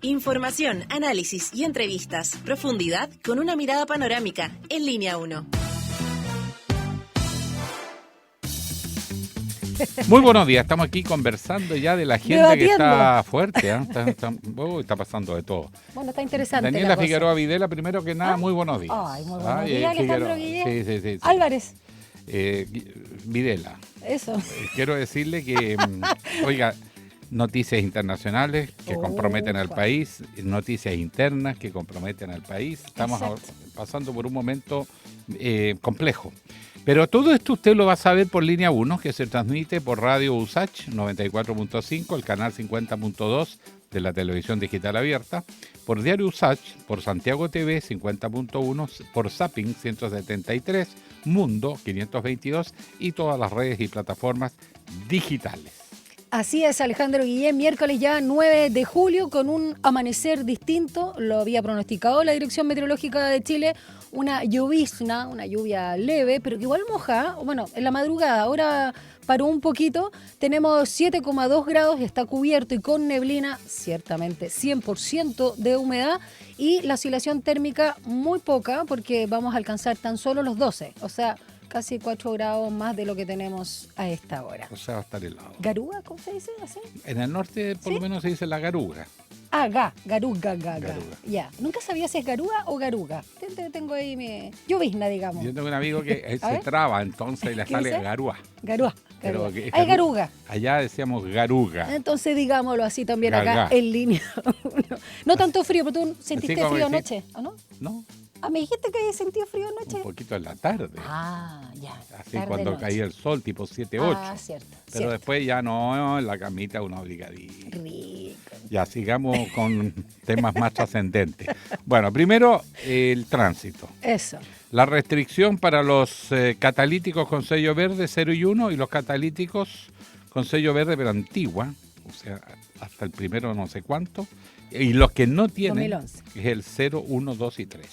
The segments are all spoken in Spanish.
Información, análisis y entrevistas. Profundidad con una mirada panorámica. En Línea 1. Muy buenos días, estamos aquí conversando ya de la gente Debatiendo. Que está fuerte, ¿eh? Está pasando de todo. Bueno, está interesante. Daniela Figueroa Videla, primero que nada, muy buenos días. Ay, muy buenos días, Alejandro Guillén. Sí. Álvarez. Videla. Eso. Quiero decirle que, oiga, noticias internacionales que comprometen al país, noticias internas que comprometen al país. Estamos pasando por un momento complejo. Pero todo esto usted lo va a saber por Línea 1, que se transmite por Radio USACH 94.5, el canal 50.2 de la televisión digital abierta, por Diario USACH, por Santiago TV 50.1, por Zapping 173, Mundo 522 y todas las redes y plataformas digitales. Así es, Alejandro Guillén, miércoles ya 9 de julio con un amanecer distinto, lo había pronosticado la Dirección Meteorológica de Chile, una llovizna, una lluvia leve, pero que igual moja, bueno, en la madrugada, ahora paró un poquito, tenemos 7,2 grados, está cubierto y con neblina, ciertamente 100% de humedad y la oscilación térmica muy poca porque vamos a alcanzar tan solo los 12, o sea, casi 4 grados más de lo que tenemos a esta hora. O sea, va a estar helado. ¿Garúa? ¿Cómo se dice así? En el norte por lo menos se dice la garuga. Garuga. Ya. Nunca sabía si es garúa o garuga. Tengo ahí mi llovizna, digamos. Yo tengo un amigo que se traba entonces y le sale dice? garúa. Garúa. Es garuga. Allá decíamos garuga. Entonces digámoslo así también Gaga. acá en Línea 1. No tanto frío, pero tú sentiste como frío decir, anoche, ¿o no? No, Me dijiste que habías sentido frío anoche. un poquito en la tarde. Ya. Así tarde cuando noche. caía el sol, tipo 7, 8. Cierto. Pero después ya no, en la camita una obligadita. Rico. Ya, sigamos con temas más trascendentes. Bueno, primero el tránsito. Eso. La restricción para los catalíticos con sello verde 0 y 1 y los catalíticos con sello verde pero antigua, o sea, hasta el primero no sé cuánto, y los que no tienen 2011. es el 0, 1, 2 y 3.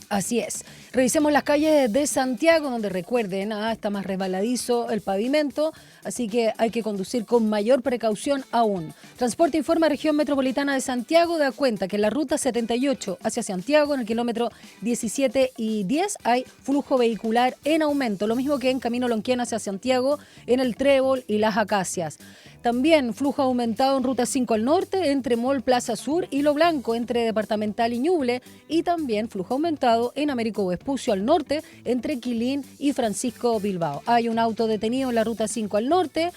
Así es. Revisemos las calles de Santiago, donde recuerden, está más resbaladizo el pavimento, así que hay que conducir con mayor precaución aún. Transporte informa Región Metropolitana de Santiago, da cuenta que en la ruta 78 hacia Santiago, en el kilómetro 17 y 10, hay flujo vehicular en aumento, lo mismo que en Camino Lonquén hacia Santiago, en el Trébol y las Acacias. También flujo aumentado en Ruta 5 al norte, entre Mall Plaza Sur y Lo Blanco, entre Departamental y Ñuble, y también flujo aumentado en Américo Vespucio al norte, entre Quilín y Francisco Bilbao. Hay un auto detenido en la Ruta 5 al norte,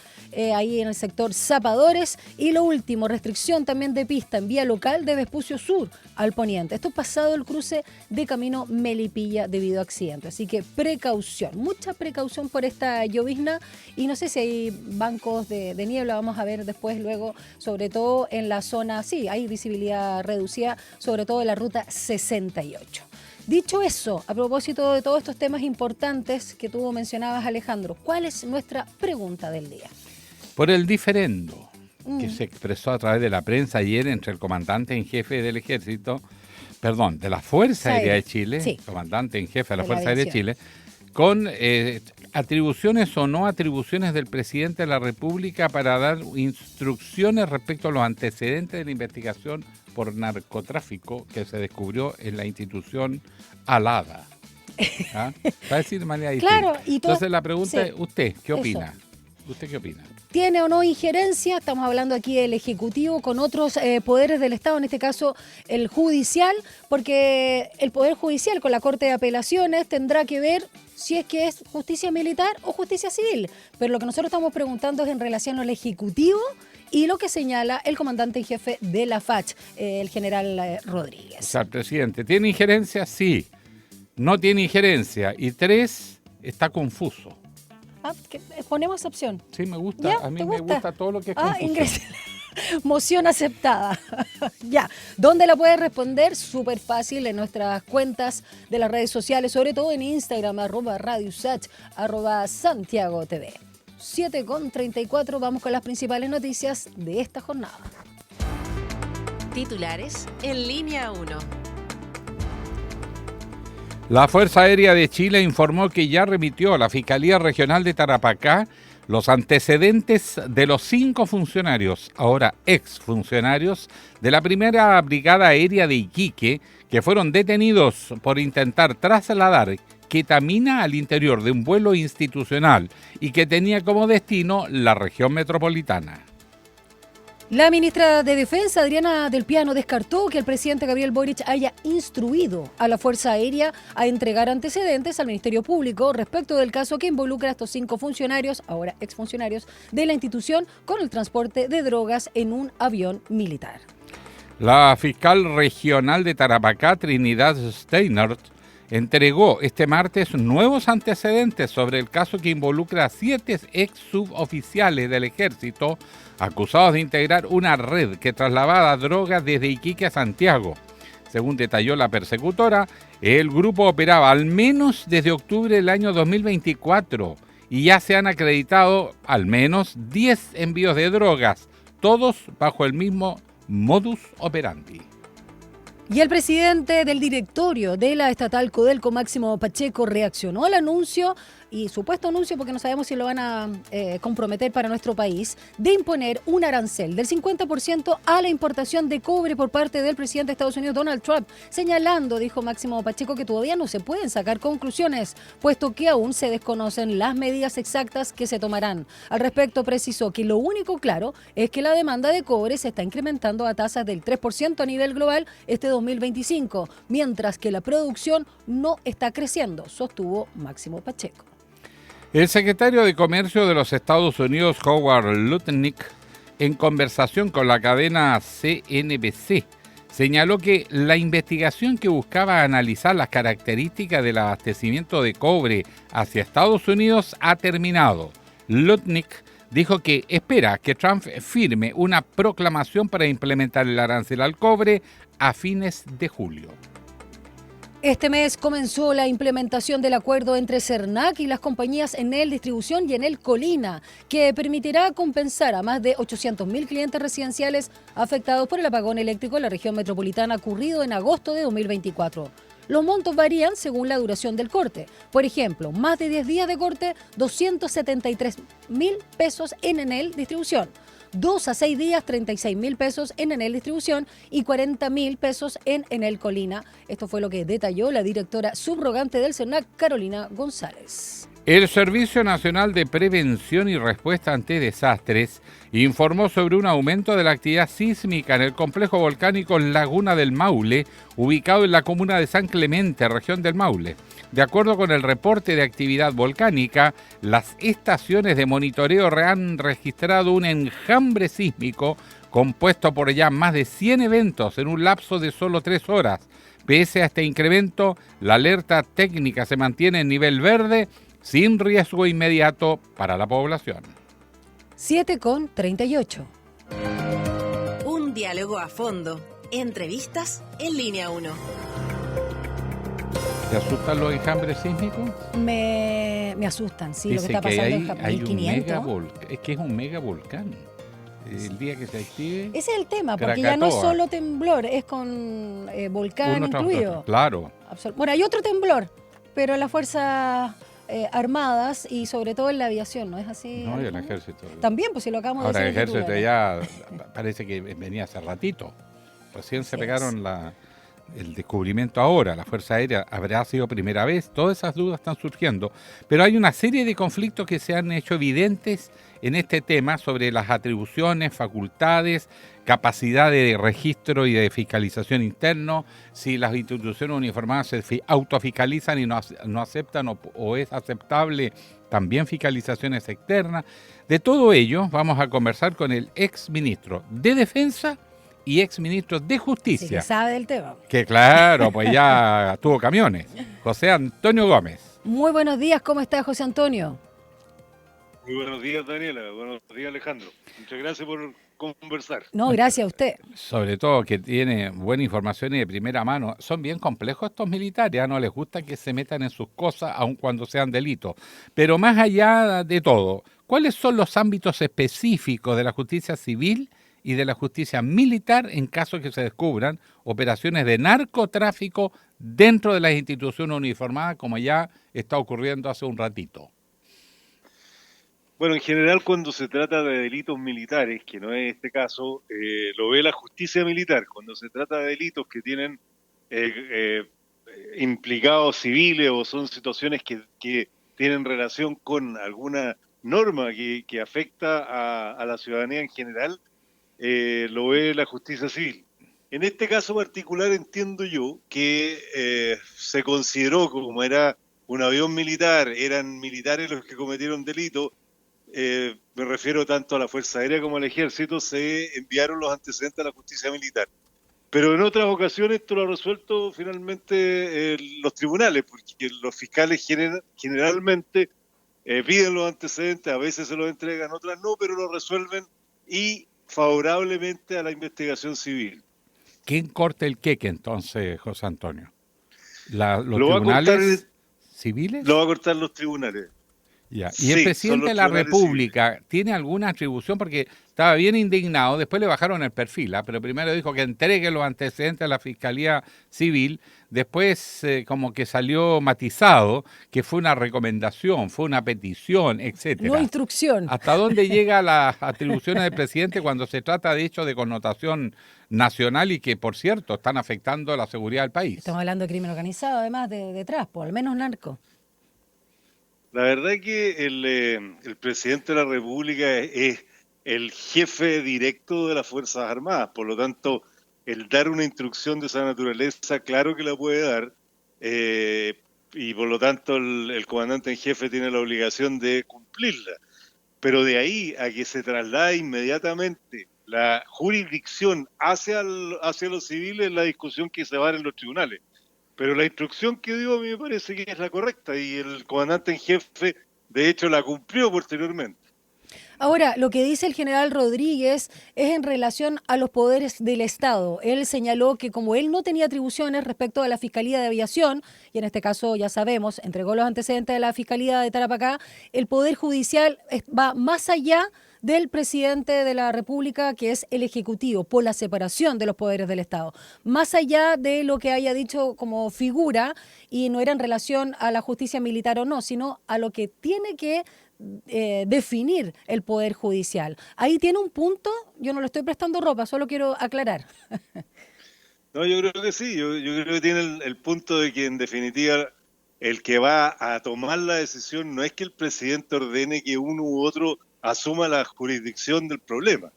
ahí en el sector Zapadores, y lo último, restricción también de pista en vía local de Vespucio Sur al poniente. Esto pasado el cruce de Camino Melipilla debido a accidente, así que precaución, mucha precaución por esta llovizna, y no sé si hay bancos de niebla, vamos a ver después luego, sobre todo en la zona, sí, hay visibilidad reducida, sobre todo en la ruta 68. Dicho eso, a propósito de todos estos temas importantes que tú mencionabas, Alejandro, ¿cuál es nuestra pregunta del día? Por el diferendo que se expresó a través de la prensa ayer entre el comandante en jefe del ejército, de la Fuerza Aérea de Chile, sí, comandante en jefe de la de la Fuerza Aérea de Chile, con atribuciones o no atribuciones del presidente de la República para dar instrucciones respecto a los antecedentes de la investigación por narcotráfico que se descubrió en la institución Alada. ¿Ah? Para decir de manera distinta. Claro, y todo, entonces la pregunta es, ¿usted qué Eso. opina? ¿Usted qué opina? ¿Tiene o no injerencia? Estamos hablando aquí del Ejecutivo con otros poderes del Estado, en este caso el judicial, porque el Poder Judicial con la Corte de Apelaciones tendrá que ver si es que es justicia militar o justicia civil. Pero lo que nosotros estamos preguntando es en relación al Ejecutivo y lo que señala el comandante en jefe de la FACH, el general Rodríguez. O sea, el presidente, ¿tiene injerencia? Sí. No tiene injerencia. Y 3, está confuso. Ponemos opción. Sí, me gusta. ¿Ya? A mí ¿Te me gusta? gusta todo lo que es confuso. Ingresa. Moción aceptada. Ya. ¿Dónde la puedes responder? Súper fácil en nuestras cuentas de las redes sociales, sobre todo en Instagram, @RadioSach, @Santiago TV. 7:34, vamos con las principales noticias de esta jornada. Titulares en Línea 1. La Fuerza Aérea de Chile informó que ya remitió a la Fiscalía Regional de Tarapacá los antecedentes de los 5 funcionarios, ahora exfuncionarios, de la primera Brigada Aérea de Iquique, que fueron detenidos por intentar trasladar ketamina al interior de un vuelo institucional y que tenía como destino la región metropolitana. La ministra de Defensa, Adriana Del Piano, descartó que el presidente Gabriel Boric haya instruido a la Fuerza Aérea a entregar antecedentes al Ministerio Público respecto del caso que involucra a estos 5 funcionarios, ahora exfuncionarios, de la institución con el transporte de drogas en un avión militar. La fiscal regional de Tarapacá, Trinidad Steinert, entregó este martes nuevos antecedentes sobre el caso que involucra a 7 ex suboficiales del ejército acusados de integrar una red que trasladaba drogas desde Iquique a Santiago. Según detalló la persecutora, el grupo operaba al menos desde octubre del año 2024 y ya se han acreditado al menos 10 envíos de drogas, todos bajo el mismo modus operandi. Y el presidente del directorio de la estatal Codelco, Máximo Pacheco, reaccionó al anuncio, y supuesto anuncio porque no sabemos si lo van a comprometer para nuestro país, de imponer un arancel del 50% a la importación de cobre por parte del presidente de Estados Unidos, Donald Trump, señalando, dijo Máximo Pacheco, que todavía no se pueden sacar conclusiones, puesto que aún se desconocen las medidas exactas que se tomarán. Al respecto, precisó que lo único claro es que la demanda de cobre se está incrementando a tasas del 3% a nivel global este 2025, mientras que la producción no está creciendo, sostuvo Máximo Pacheco. El secretario de Comercio de los Estados Unidos, Howard Lutnick, en conversación con la cadena CNBC, señaló que la investigación que buscaba analizar las características del abastecimiento de cobre hacia Estados Unidos ha terminado. Lutnick dijo que espera que Trump firme una proclamación para implementar el arancel al cobre a fines de julio. Este mes comenzó la implementación del acuerdo entre Cernac y las compañías Enel Distribución y Enel Colina, que permitirá compensar a más de 800.000 clientes residenciales afectados por el apagón eléctrico en la región metropolitana ocurrido en agosto de 2024. Los montos varían según la duración del corte. Por ejemplo, más de 10 días de corte, 273.000 pesos en Enel Distribución. 2 a 6 días, 36.000 pesos en Enel Distribución y 40.000 pesos en Enel Colina. Esto fue lo que detalló la directora subrogante del CERNAC, Carolina González. El Servicio Nacional de Prevención y Respuesta ante Desastres informó sobre un aumento de la actividad sísmica en el complejo volcánico Laguna del Maule, ubicado en la comuna de San Clemente, región del Maule. De acuerdo con el reporte de actividad volcánica, las estaciones de monitoreo han registrado un enjambre sísmico compuesto por ya más de 100 eventos en un lapso de solo 3 horas. Pese a este incremento, la alerta técnica se mantiene en nivel verde, sin riesgo inmediato para la población. 7:38. Un diálogo a fondo. Entrevistas en Línea 1. ¿Te asustan los enjambres sísmicos? Me asustan, sí, Dice lo que está pasando en Japón. hay un 1500. es que es un megavolcán. El día que se active... Ese es el tema, porque Krakatoa. ya no es solo temblor, es con volcán incluido. Claro. Bueno, hay otro temblor, pero las fuerzas armadas y sobre todo en la aviación, ¿no es así? No, y el ejército. También, pues si lo acabamos Ahora de el decir. ejército ya parece que venía hace ratito. Recién se pegaron el descubrimiento ahora. La Fuerza Aérea habrá sido primera vez. Todas esas dudas están surgiendo. Pero hay una serie de conflictos que se han hecho evidentes en este tema sobre las atribuciones, facultades, capacidad de registro y de fiscalización interno, si las instituciones uniformadas se autofiscalizan y no aceptan o es aceptable también fiscalizaciones externas. De todo ello vamos a conversar con el exministro de Defensa y exministro de Justicia. Sí, que sabe del tema. Que claro, pues ya tuvo camiones. José Antonio Gómez. Muy buenos días, ¿cómo está José Antonio? Muy buenos días, Daniela. Buenos días, Alejandro. Muchas gracias por conversar. No, gracias a usted. Sobre todo que tiene buena información y de primera mano. Son bien complejos estos militares, no les gusta que se metan en sus cosas, aun cuando sean delitos. Pero más allá de todo, ¿cuáles son los ámbitos específicos de la justicia civil y de la justicia militar en caso que se descubran operaciones de narcotráfico dentro de las instituciones uniformadas, como ya está ocurriendo hace un ratito? Bueno, en general cuando se trata de delitos militares, que no es este caso, lo ve la justicia militar. Cuando se trata de delitos que tienen eh, eh, implicados civiles o son situaciones que tienen relación con alguna norma que afecta a la ciudadanía en general, lo ve la justicia civil. En este caso particular entiendo yo que se consideró como era un avión militar, eran militares los que cometieron delito, me refiero tanto a la Fuerza Aérea como al Ejército, se enviaron los antecedentes a la justicia militar. Pero en otras ocasiones esto lo ha resuelto finalmente los tribunales, porque los fiscales generalmente piden los antecedentes, a veces se los entregan, otras no, pero lo resuelven y favorablemente a la investigación civil. ¿Quién corta el queque entonces, José Antonio? ¿Los Lo va a cortar, tribunales civiles? lo va a cortar los tribunales. Ya. ¿Y el Sí, son presidente los de la tribunales civiles. República tiene alguna atribución? Porque estaba bien indignado, después le bajaron el perfil, pero primero dijo que entregue los antecedentes a la Fiscalía Civil, después como que salió matizado, que fue una recomendación, fue una petición, No etcétera. instrucción. ¿Hasta dónde llega las atribuciones del presidente cuando se trata de hechos de connotación nacional y que, por cierto, están afectando la seguridad del país? Estamos hablando de crimen organizado, además, detrás, por al menos narco. La verdad es que el presidente de la República es el jefe directo de las Fuerzas Armadas, por lo tanto, el dar una instrucción de esa naturaleza, claro que la puede dar, y por lo tanto el comandante en jefe tiene la obligación de cumplirla. Pero de ahí a que se traslade inmediatamente la jurisdicción hacia los civiles, la discusión que se va a dar en los tribunales. Pero la instrucción que dio a mí me parece que es la correcta y el comandante en jefe, de hecho, la cumplió posteriormente. Ahora, lo que dice el general Rodríguez es en relación a los poderes del Estado. Él señaló que como él no tenía atribuciones respecto a la Fiscalía de Aviación, y en este caso ya sabemos, entregó los antecedentes de la Fiscalía de Tarapacá, el Poder Judicial va más allá del presidente de la República, que es el Ejecutivo, por la separación de los poderes del Estado. Más allá de lo que haya dicho como figura, y no era en relación a la justicia militar o no, sino a lo que tiene que definir el Poder Judicial. Ahí tiene un punto, yo no le estoy prestando ropa, solo quiero aclarar. No, yo creo que sí, yo creo que tiene el punto de que en definitiva el que va a tomar la decisión no es que el presidente ordene que uno u otro asuma la jurisdicción del problema.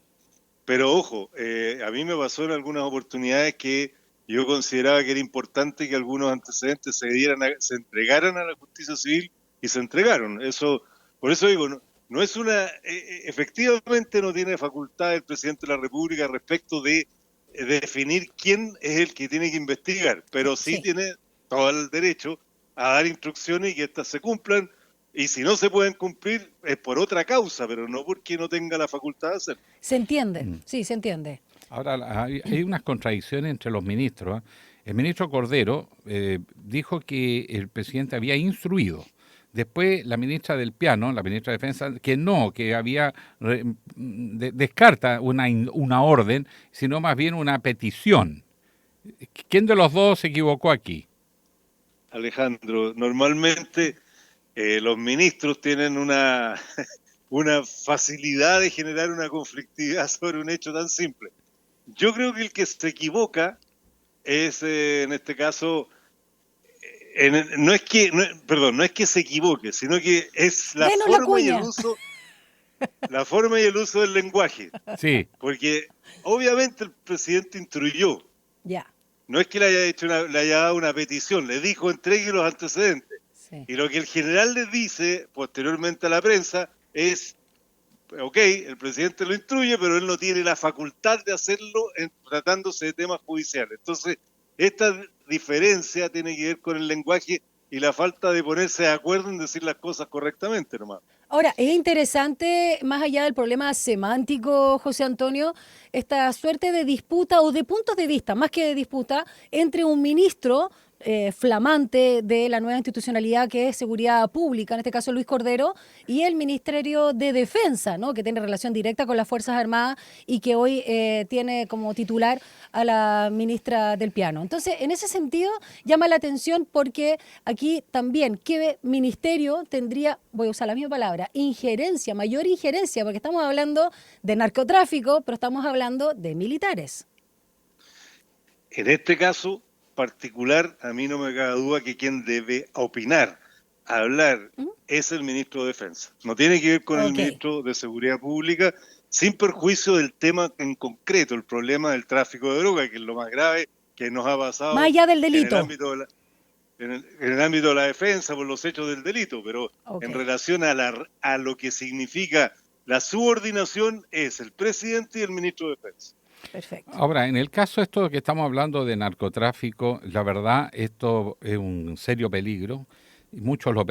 Pero ojo, a mí me pasó en algunas oportunidades que yo consideraba que era importante que algunos antecedentes se entregaran a la justicia civil y se entregaron. Por eso digo, no es efectivamente no tiene facultad el presidente de la República respecto de definir quién es el que tiene que investigar, pero sí tiene todo el derecho a dar instrucciones y que éstas se cumplan, y si no se pueden cumplir es por otra causa, pero no porque no tenga la facultad de hacerlo. Se entiende, sí, se entiende. Ahora, hay unas contradicciones entre los ministros. El ministro Cordero dijo que el presidente había instruido. Después la ministra del Piano, la ministra de Defensa, que no, que había descarta una orden, sino más bien una petición. ¿Quién de los dos se equivocó aquí? Alejandro, normalmente los ministros tienen una facilidad de generar una conflictividad sobre un hecho tan simple. Yo creo que el que se equivoca es, en este caso, no es que se equivoque, sino que es la forma y el uso del lenguaje. Sí. Porque obviamente el presidente instruyó. Ya. No es que le haya dado una petición, le dijo entregue los antecedentes. Sí. Y lo que el general le dice posteriormente a la prensa es, ok, el presidente lo instruye, pero él no tiene la facultad de hacerlo tratándose de temas judiciales. Entonces, esta diferencia tiene que ver con el lenguaje y la falta de ponerse de acuerdo en decir las cosas correctamente nomás. Ahora, es interesante, más allá del problema semántico, José Antonio, esta suerte de disputa o de puntos de vista, más que de disputa, entre un ministro flamante de la nueva institucionalidad que es Seguridad Pública, en este caso Luis Cordero, y el Ministerio de Defensa, ¿no? Que tiene relación directa con las Fuerzas Armadas y que hoy tiene como titular a la ministra del Piano. Entonces, en ese sentido, llama la atención porque aquí también, ¿qué ministerio tendría, voy a usar la misma palabra, injerencia, mayor injerencia? Porque estamos hablando de narcotráfico, pero estamos hablando de militares. En este caso particular, a mí no me cabe duda que quien debe opinar, hablar, es el ministro de Defensa. No tiene que ver con el ministro de Seguridad Pública, sin perjuicio del tema en concreto, el problema del tráfico de droga, que es lo más grave que nos ha pasado más allá del delito. En el ámbito de la defensa por los hechos del delito, pero en relación a lo que significa la subordinación es el presidente y el ministro de Defensa. Perfecto. Ahora, en el caso esto que estamos hablando de narcotráfico, la verdad, esto es un serio peligro. Y muchos lo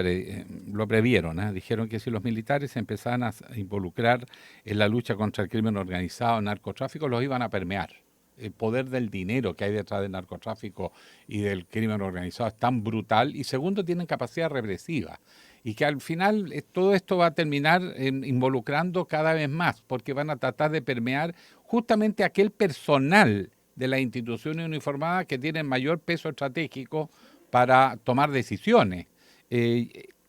previeron, ¿eh? Dijeron que si los militares se empezaban a involucrar en la lucha contra el crimen organizado, el narcotráfico, los iban a permear. El poder del dinero que hay detrás del narcotráfico y del crimen organizado es tan brutal. Y segundo, tienen capacidad represiva. Y que al final todo esto va a terminar involucrando cada vez más, porque van a tratar de permear justamente aquel personal de las instituciones uniformadas que tienen mayor peso estratégico para tomar decisiones.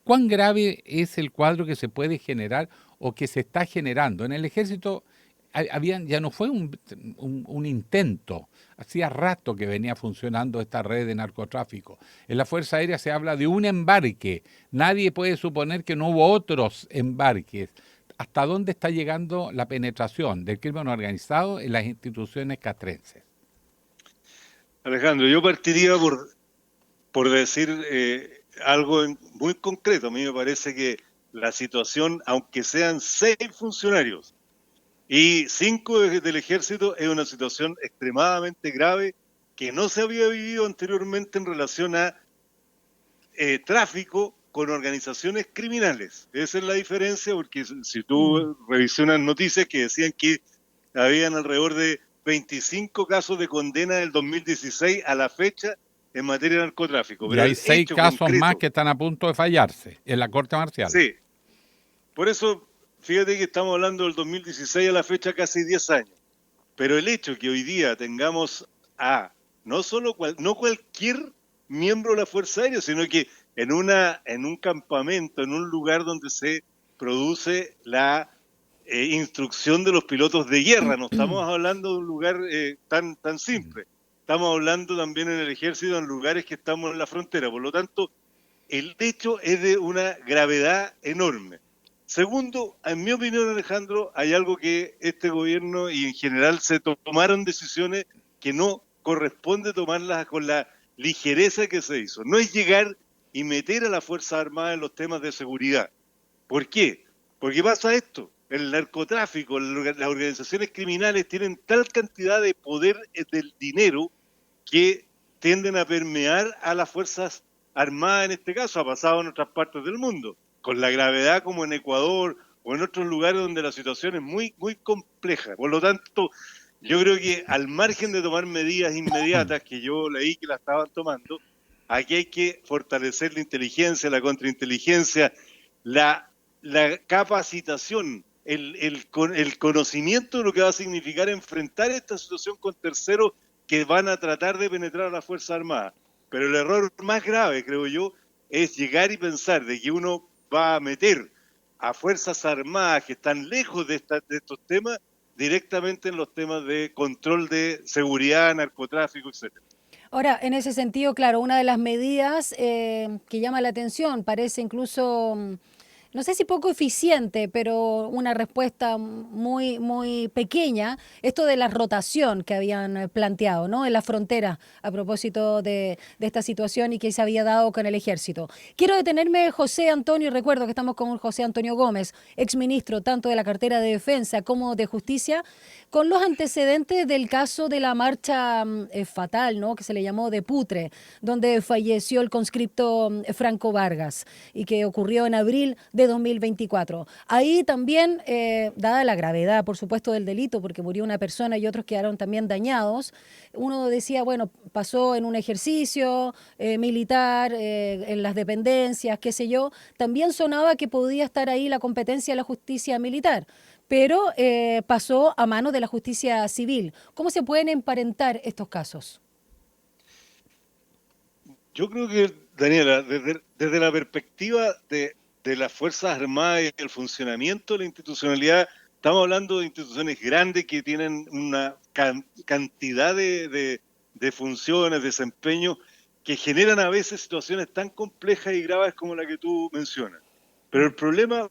¿Cuán grave es el cuadro que se puede generar o que se está generando? En el ejército ya no fue un intento, hacía rato que venía funcionando esta red de narcotráfico. En la Fuerza Aérea se habla de un embarque, nadie puede suponer que no hubo otros embarques. ¿Hasta dónde está llegando la penetración del crimen organizado en las instituciones castrenses? Alejandro, yo partiría por decir algo muy concreto. A mí me parece que la situación, aunque sean 6 funcionarios y 5 del ejército, es una situación extremadamente grave que no se había vivido anteriormente en relación a tráfico con organizaciones criminales. Esa es la diferencia, porque si tú revisas unas noticias que decían que habían alrededor de 25 casos de condena del 2016 a la fecha en materia de narcotráfico. Pero y hay 6 casos concreto, más que están a punto de fallarse en la Corte Marcial. Sí. Por eso, fíjate que estamos hablando del 2016 a la fecha casi 10 años. Pero el hecho que hoy día tengamos no cualquier miembro de la Fuerza Aérea, sino que en un campamento, en un lugar donde se produce la instrucción de los pilotos de guerra. No estamos hablando de un lugar tan simple. Estamos hablando también en el ejército, en lugares que estamos en la frontera. Por lo tanto, el hecho es de una gravedad enorme. Segundo, en mi opinión, Alejandro, hay algo que este gobierno y en general se tomaron decisiones que no corresponde tomarlas con la ligereza que se hizo. No es llegar y meter a la Fuerza Armada en los temas de seguridad. ¿Por qué? Porque pasa esto. El narcotráfico, las organizaciones criminales tienen tal cantidad de poder del dinero que tienden a permear a las Fuerzas Armadas en este caso. Ha pasado en otras partes del mundo, con la gravedad como en Ecuador o en otros lugares donde la situación es muy, muy compleja. Por lo tanto, yo creo que al margen de tomar medidas inmediatas, que yo leí que las estaban tomando, aquí hay que fortalecer la inteligencia, la contrainteligencia, la capacitación, el conocimiento de lo que va a significar enfrentar esta situación con terceros que van a tratar de penetrar a la Fuerza Armada. Pero el error más grave, creo yo, es llegar y pensar de que uno va a meter a Fuerzas Armadas que están lejos de estos temas directamente en los temas de control de seguridad, narcotráfico, etcétera. Ahora, en ese sentido, claro, una de las medidas que llama la atención, parece incluso, no sé si poco eficiente, pero una respuesta muy, muy pequeña, esto de la rotación que habían planteado, ¿no? En la frontera, a propósito de esta situación y que se había dado con el ejército. Quiero detenerme, José Antonio, recuerdo que estamos con José Antonio Gómez, exministro tanto de la cartera de Defensa como de Justicia, con los antecedentes del caso de la marcha fatal, ¿no? Que se le llamó de Putre, donde falleció el conscripto Franco Vargas y que ocurrió en abril de de 2024. Ahí también, dada la gravedad, por supuesto, del delito, porque murió una persona y otros quedaron también dañados, uno decía, bueno, pasó en un ejercicio militar, en las dependencias, qué sé yo, también sonaba que podía estar ahí la competencia de la justicia militar, pero pasó a manos de la justicia civil. ¿Cómo se pueden emparentar estos casos? Yo creo que, Daniela, desde la perspectiva de las Fuerzas Armadas y el funcionamiento de la institucionalidad, estamos hablando de instituciones grandes que tienen una cantidad de funciones, desempeños, que generan a veces situaciones tan complejas y graves como la que tú mencionas. Pero el problema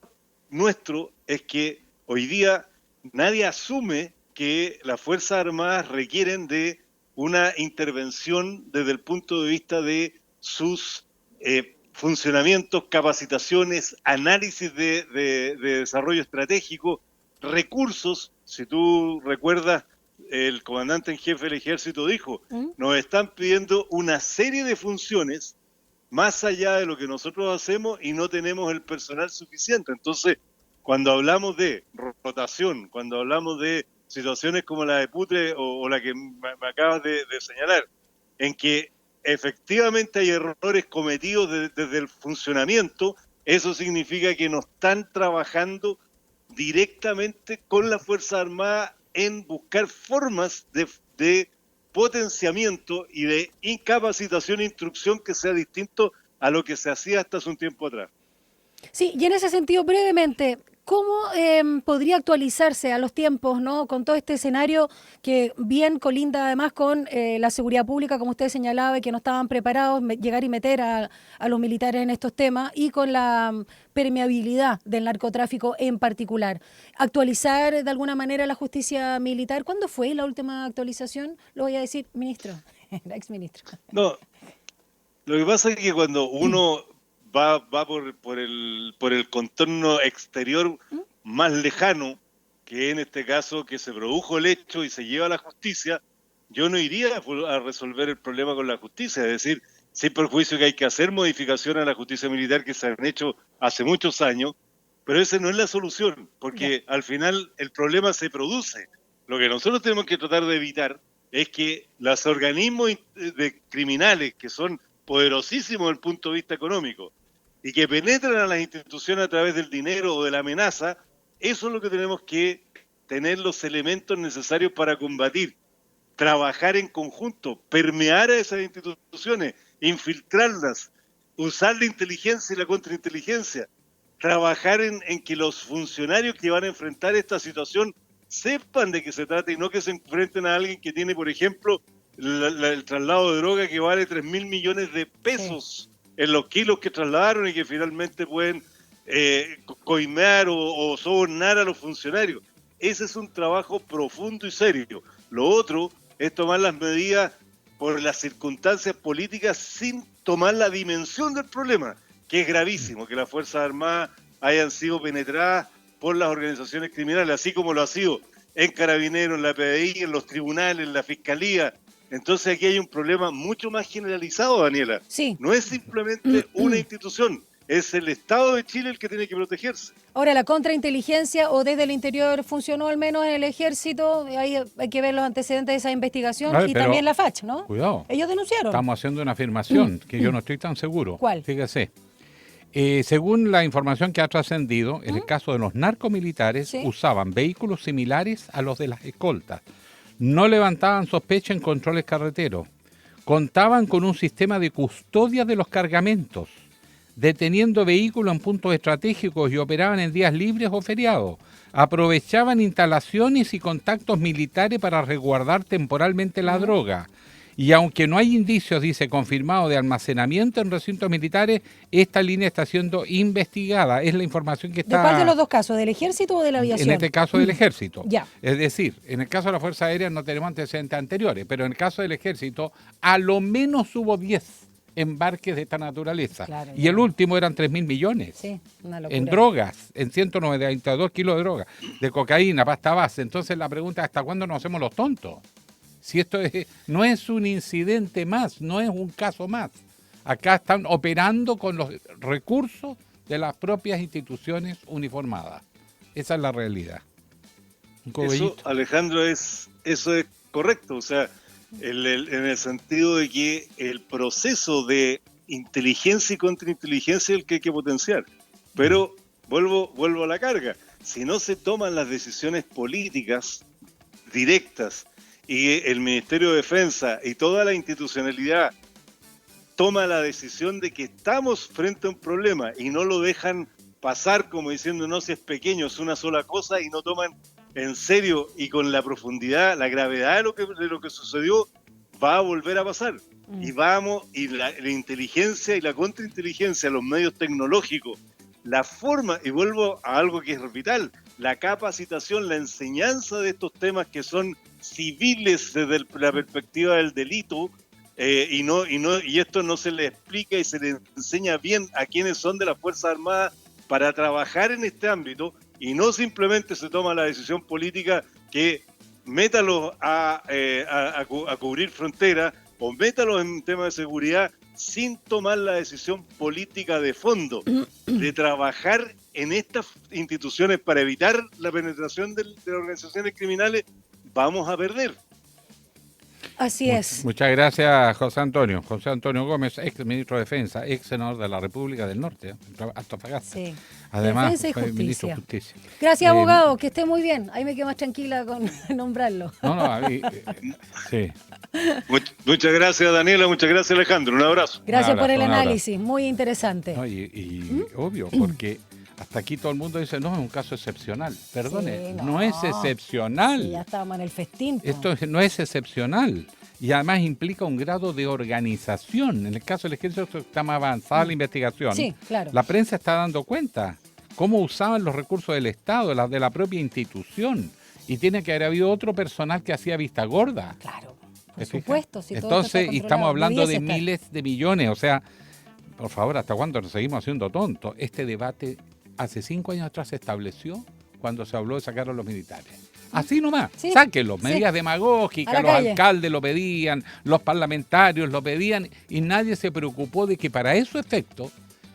nuestro es que hoy día nadie asume que las Fuerzas Armadas requieren de una intervención desde el punto de vista de sus funcionamientos, capacitaciones, análisis de desarrollo estratégico, recursos. Si tú recuerdas, el comandante en jefe del ejército dijo, nos están pidiendo una serie de funciones más allá de lo que nosotros hacemos y no tenemos el personal suficiente. Entonces, cuando hablamos de rotación, cuando hablamos de situaciones como la de Putre o la que me acabas de señalar, en que efectivamente hay errores cometidos desde el funcionamiento, eso significa que no están trabajando directamente con la Fuerza Armada en buscar formas de potenciamiento y de incapacitación e instrucción que sea distinto a lo que se hacía hasta hace un tiempo atrás. Sí, y en ese sentido, brevemente, ¿cómo podría actualizarse a los tiempos, ¿no? Con todo este escenario que bien colinda además con la seguridad pública, como usted señalaba, y que no estaban preparados, llegar y meter a los militares en estos temas, y con la permeabilidad del narcotráfico en particular? ¿Actualizar de alguna manera la justicia militar? ¿Cuándo fue la última actualización? Lo voy a decir, ministro, el exministro. No, lo que pasa es que cuando uno va por el contorno exterior más lejano, que en este caso que se produjo el hecho y se lleva a la justicia, yo no iría a resolver el problema con la justicia, es decir, sin perjuicio que hay que hacer modificaciones a la justicia militar que se han hecho hace muchos años, pero esa no es la solución, porque al final el problema se produce. Lo que nosotros tenemos que tratar de evitar es que los organismos criminales, que son poderosísimos desde el punto de vista económico, y que penetran a las instituciones a través del dinero o de la amenaza, eso es lo que tenemos que tener los elementos necesarios para combatir, trabajar en conjunto, permear a esas instituciones, infiltrarlas, usar la inteligencia y la contrainteligencia, trabajar en que los funcionarios que van a enfrentar esta situación sepan de qué se trata y no que se enfrenten a alguien que tiene, por ejemplo, el traslado de droga que vale 3.000 millones de pesos. Sí. En los kilos que trasladaron y que finalmente pueden coimear o sobornar a los funcionarios. Ese es un trabajo profundo y serio. Lo otro es tomar las medidas por las circunstancias políticas sin tomar la dimensión del problema, que es gravísimo, que las Fuerzas Armadas hayan sido penetradas por las organizaciones criminales, así como lo ha sido en Carabineros, en la PDI, en los tribunales, en la Fiscalía. Entonces aquí hay un problema mucho más generalizado, Daniela. Sí. No es simplemente una institución, es el Estado de Chile el que tiene que protegerse. Ahora, la contrainteligencia o desde el interior funcionó al menos en el ejército, ahí hay que ver los antecedentes de esa investigación. Ver, y también la FACH, ¿no? Cuidado. Ellos denunciaron. Estamos haciendo una afirmación que yo no estoy tan seguro. ¿Cuál? Fíjese. Según la información que ha trascendido, en el caso de los narcomilitares, usaban vehículos similares a los de las escoltas. No levantaban sospecha en controles carreteros. Contaban con un sistema de custodia de los cargamentos, deteniendo vehículos en puntos estratégicos y operaban en días libres o feriados. Aprovechaban instalaciones y contactos militares para resguardar temporalmente la droga. Y aunque no hay indicios, dice, confirmados de almacenamiento en recintos militares, esta línea está siendo investigada. Es la información que está... ¿De cuál de los dos casos? ¿Del ejército o de la aviación? En este caso del ejército. Ya. Es decir, en el caso de la Fuerza Aérea no tenemos antecedentes anteriores, pero en el caso del ejército, a lo menos hubo 10 embarques de esta naturaleza. Claro, y el último eran 3.000 millones. Sí, una locura. En drogas, en 192 kilos de droga, de cocaína, pasta base. Entonces la pregunta es, ¿hasta cuándo nos hacemos los tontos? Si esto no es un incidente más, no es un caso más. Acá están operando con los recursos de las propias instituciones uniformadas. Esa es la realidad. Eso, Alejandro, eso es correcto. O sea, en el sentido de que el proceso de inteligencia y contrainteligencia es el que hay que potenciar. Pero vuelvo a la carga. Si no se toman las decisiones políticas directas y el Ministerio de Defensa y toda la institucionalidad toma la decisión de que estamos frente a un problema y no lo dejan pasar como diciendo no, si es pequeño, es una sola cosa, y no toman en serio y con la profundidad, la gravedad de lo que sucedió, va a volver a pasar. Y la inteligencia y la contrainteligencia, los medios tecnológicos, la forma, y vuelvo a algo que es vital, la capacitación, la enseñanza de estos temas que son civiles desde la perspectiva del delito, y esto no se le explica y se le enseña bien a quienes son de las Fuerzas Armadas para trabajar en este ámbito, y no simplemente se toma la decisión política que métalos a cubrir fronteras o métalos en temas de seguridad sin tomar la decisión política de fondo de trabajar en estas instituciones para evitar la penetración de las organizaciones criminales. Vamos a perder. Así es. Muchas gracias, José Antonio. José Antonio Gómez, ex ministro de Defensa, ex senador de la República del Norte, Antofagasta. Sí. Además, Defensa y fue Justicia. ministro de Justicia. Gracias, abogado, que esté muy bien. Ahí me quedo más tranquila con nombrarlo. Sí. Muchas gracias, Daniela, muchas gracias, Alejandro. Un abrazo. Gracias por el Un abrazo. análisis, muy interesante. No, obvio, porque hasta aquí todo el mundo dice, no, es un caso excepcional. Perdone, Sí, no es excepcional. Sí, ya estábamos en el festín. Esto no es excepcional. Y además implica un grado de organización. En el caso del ejército está más avanzada la investigación. Sí, claro. La prensa está dando cuenta cómo usaban los recursos del Estado, de la propia institución. Y tiene que haber habido otro personal que hacía vista gorda. Claro, por supuesto. Si todo esto Entonces, está y estamos hablando de debiese estar. miles de millones. O sea, por favor, ¿hasta cuándo nos seguimos haciendo tontos? Este debate hace 5 años atrás se estableció cuando se habló de sacar a los militares. Así nomás, Sí, sáquenlo, sí. medidas A demagógicas, la los calle. alcaldes lo pedían, los parlamentarios lo pedían, y nadie se preocupó de que para esos efectos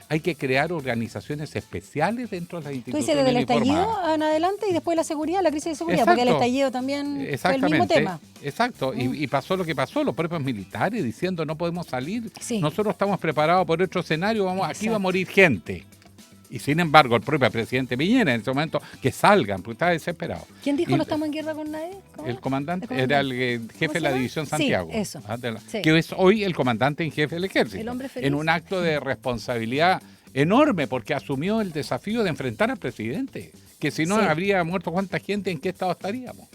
hay que crear organizaciones especiales dentro de las Tú instituciones dices desde el estallido uniformadas. en adelante y después la seguridad, la crisis de seguridad, Exacto. porque el estallido también fue el Exactamente, mismo tema. exacto, y pasó lo que pasó, los propios militares diciendo no podemos salir, Sí. nosotros estamos preparados por otro escenario, aquí va a Exacto. morir gente. Y sin embargo, el propio presidente Piñera en ese momento, que salgan, porque estaba desesperado. ¿Quién dijo Y no estamos en guerra con nadie? ¿Cómo? El comandante ¿El comandante? era el ¿Cómo jefe se de la llama? División Sí, Santiago, eso. Sí. que es hoy el comandante en jefe del ejército. El hombre feliz. En un acto de responsabilidad enorme, porque asumió el desafío de enfrentar al presidente, que si no Sí. habría muerto cuánta gente, ¿en qué estado estaríamos?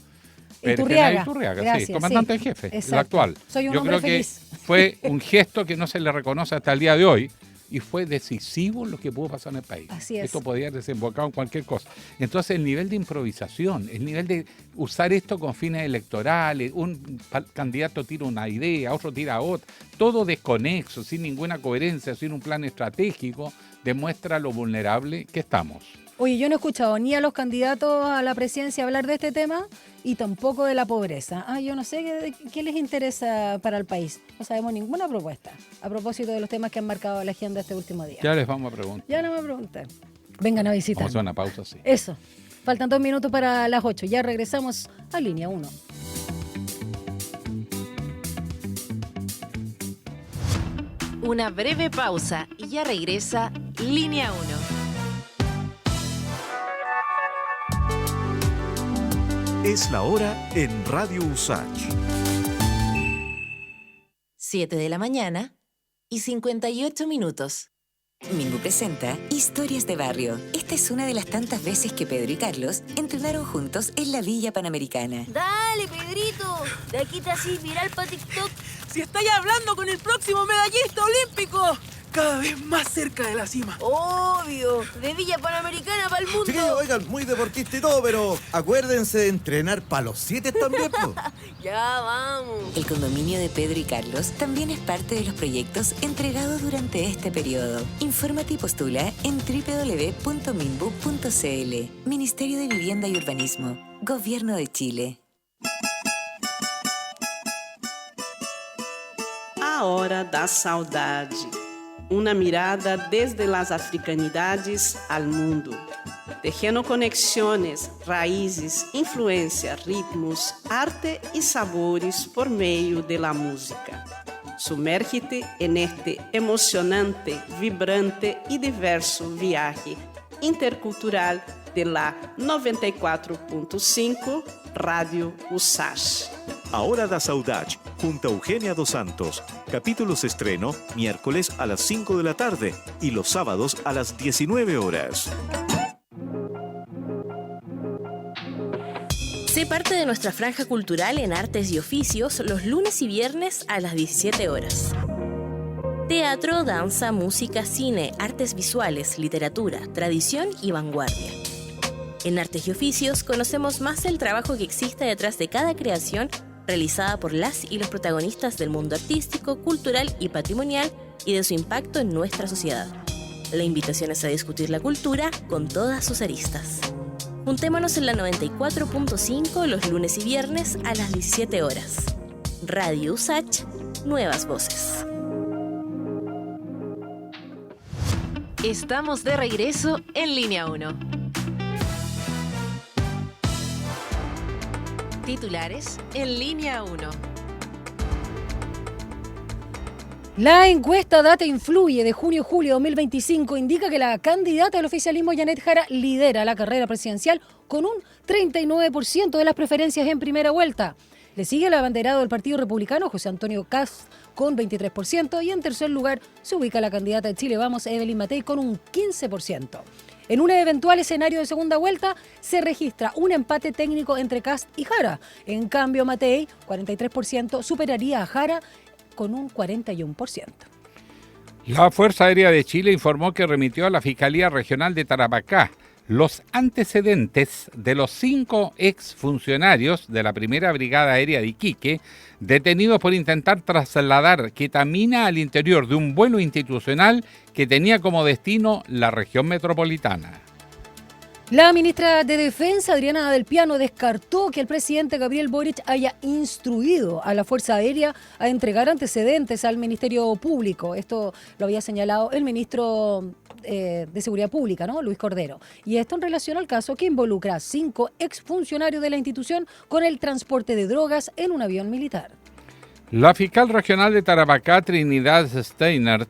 Iturriaga. Iturriaga, Gracias, sí, comandante sí. en jefe, el Exacto. actual. Soy un Yo hombre creo que feliz. fue un gesto que no se le reconoce hasta el día de hoy, y fue decisivo lo que pudo pasar en el país. Así es. Esto podía haber desembocado en cualquier cosa. Entonces, el nivel de improvisación, el nivel de usar esto con fines electorales, un candidato tira una idea, otro tira otra, todo desconexo, sin ninguna coherencia, sin un plan estratégico, demuestra lo vulnerable que estamos. Oye, yo no he escuchado ni a los candidatos a la presidencia hablar de este tema y tampoco de la pobreza. Yo no sé qué les interesa para el país. No sabemos ninguna propuesta a propósito de los temas que han marcado la agenda este último día. Ya les vamos a preguntar. Ya no me pregunten. Vengan a visitar. Vamos a hacer una pausa, sí. Eso. Faltan 2 minutos para las 8. Ya regresamos a Línea 1. Una breve pausa y ya regresa Línea 1. 'Es la hora' en Radio Usach. 7 de la mañana y 58 minutos. Mingu presenta Historias de Barrio. Esta es una de las tantas veces que Pedro y Carlos entrenaron juntos en la Villa Panamericana. Dale, Pedrito. De aquí te haces viral para TikTok. Si estáis hablando con el próximo medallista olímpico, cada vez más cerca de la cima. Obvio. De Villa Panamericana para el mundo. Sí, oigan, muy deportista y todo, pero acuérdense de entrenar para los 7 también, po. Ya vamos. El condominio de Pedro y Carlos también es parte de los proyectos entregados durante este periodo. Infórmate y postula en www.minbu.cl. Ministerio de Vivienda y Urbanismo. Gobierno de Chile. A Hora da Saudade. una mirada desde las africanidades al mundo, tejiendo conexiones, raíces, influencias, ritmos, arte y sabores por medio de la música. Sumérgete en este emocionante, vibrante y diverso viaje intercultural de la 94.5 Radio USACH. Ahora da Saudade, junto a Eugenia Dos Santos. Capítulos estreno miércoles a las 5 de la tarde y los sábados a las 19 horas. Sé parte de nuestra franja cultural en Artes y Oficios los lunes y viernes a las 17 horas. Teatro, danza, música, cine, artes visuales, literatura, tradición y vanguardia. En Artes y Oficios conocemos más el trabajo que existe detrás de cada creación realizada por las y los protagonistas del mundo artístico, cultural y patrimonial y de su impacto en nuestra sociedad. La invitación es a discutir la cultura con todas sus aristas. Juntémonos en la 94.5 los lunes y viernes a las 17 horas. Radio USACH, nuevas voces. Estamos de regreso en Línea 1. Titulares en Línea 1. La encuesta Data Influye de junio-julio 2025 indica que la candidata del oficialismo, Janet Jara, lidera la carrera presidencial con un 39% de las preferencias en primera vuelta. Le sigue el abanderado del Partido Republicano, José Antonio Kast, con 23%, y en tercer lugar se ubica la candidata de Chile Vamos, Evelyn Matei, con un 15%. En un eventual escenario de segunda vuelta se registra un empate técnico entre Kast y Jara. En cambio, Matei, 43%, superaría a Jara con un 41%. La Fuerza Aérea de Chile informó que remitió a la Fiscalía Regional de Tarapacá los antecedentes de los 5 exfuncionarios de la Primera Brigada Aérea de Iquique, detenidos por intentar trasladar ketamina al interior de un vuelo institucional que tenía como destino la región metropolitana. La ministra de Defensa, Adriana Del Piano, descartó que el presidente Gabriel Boric haya instruido a la Fuerza Aérea a entregar antecedentes al Ministerio Público. Esto lo había señalado el ministro de Seguridad Pública, ¿no? Luis Cordero. Y esto en relación al caso que involucra a 5 exfuncionarios de la institución con el transporte de drogas en un avión militar. La fiscal regional de Tarapacá, Trinidad Steinert,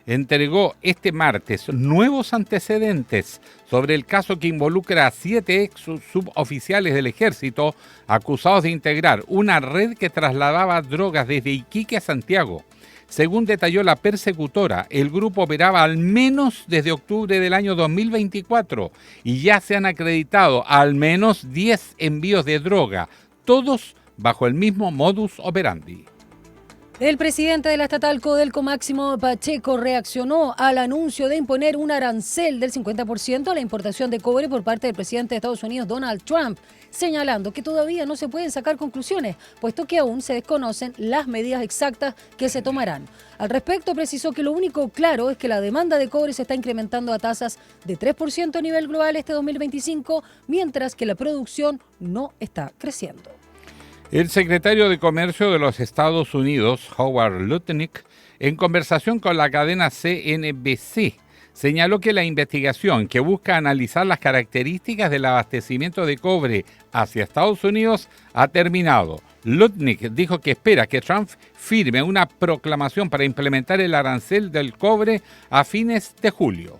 entregó este martes nuevos antecedentes sobre el caso que involucra a 7 ex suboficiales del ejército acusados de integrar una red que trasladaba drogas desde Iquique a Santiago. Según detalló la persecutora, el grupo operaba al menos desde octubre del año 2024 y ya se han acreditado al menos 10 envíos de droga, todos bajo el mismo modus operandi. El presidente de la estatal Codelco, Máximo Pacheco, reaccionó al anuncio de imponer un arancel del 50% a la importación de cobre por parte del presidente de Estados Unidos, Donald Trump, señalando que todavía no se pueden sacar conclusiones, puesto que aún se desconocen las medidas exactas que se tomarán. Al respecto, precisó que lo único claro es que la demanda de cobre se está incrementando a tasas de 3% a nivel global este 2025, mientras que la producción no está creciendo. El secretario de Comercio de los Estados Unidos, Howard Lutnick, en conversación con la cadena CNBC, señaló que la investigación que busca analizar las características del abastecimiento de cobre hacia Estados Unidos ha terminado. Lutnick dijo que espera que Trump firme una proclamación para implementar el arancel del cobre a fines de julio.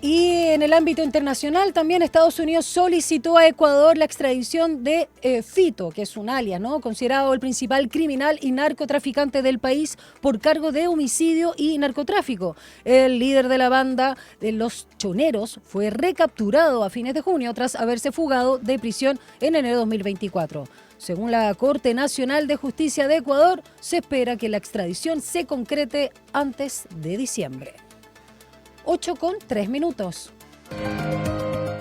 Y en el ámbito internacional también Estados Unidos solicitó a Ecuador la extradición de Fito, que es un alias, ¿no? Considerado el principal criminal y narcotraficante del país por cargo de homicidio y narcotráfico. El líder de la banda de Los Choneros fue recapturado a fines de junio tras haberse fugado de prisión en enero de 2024. Según la Corte Nacional de Justicia de Ecuador, se espera que la extradición se concrete antes de diciembre. 8:03.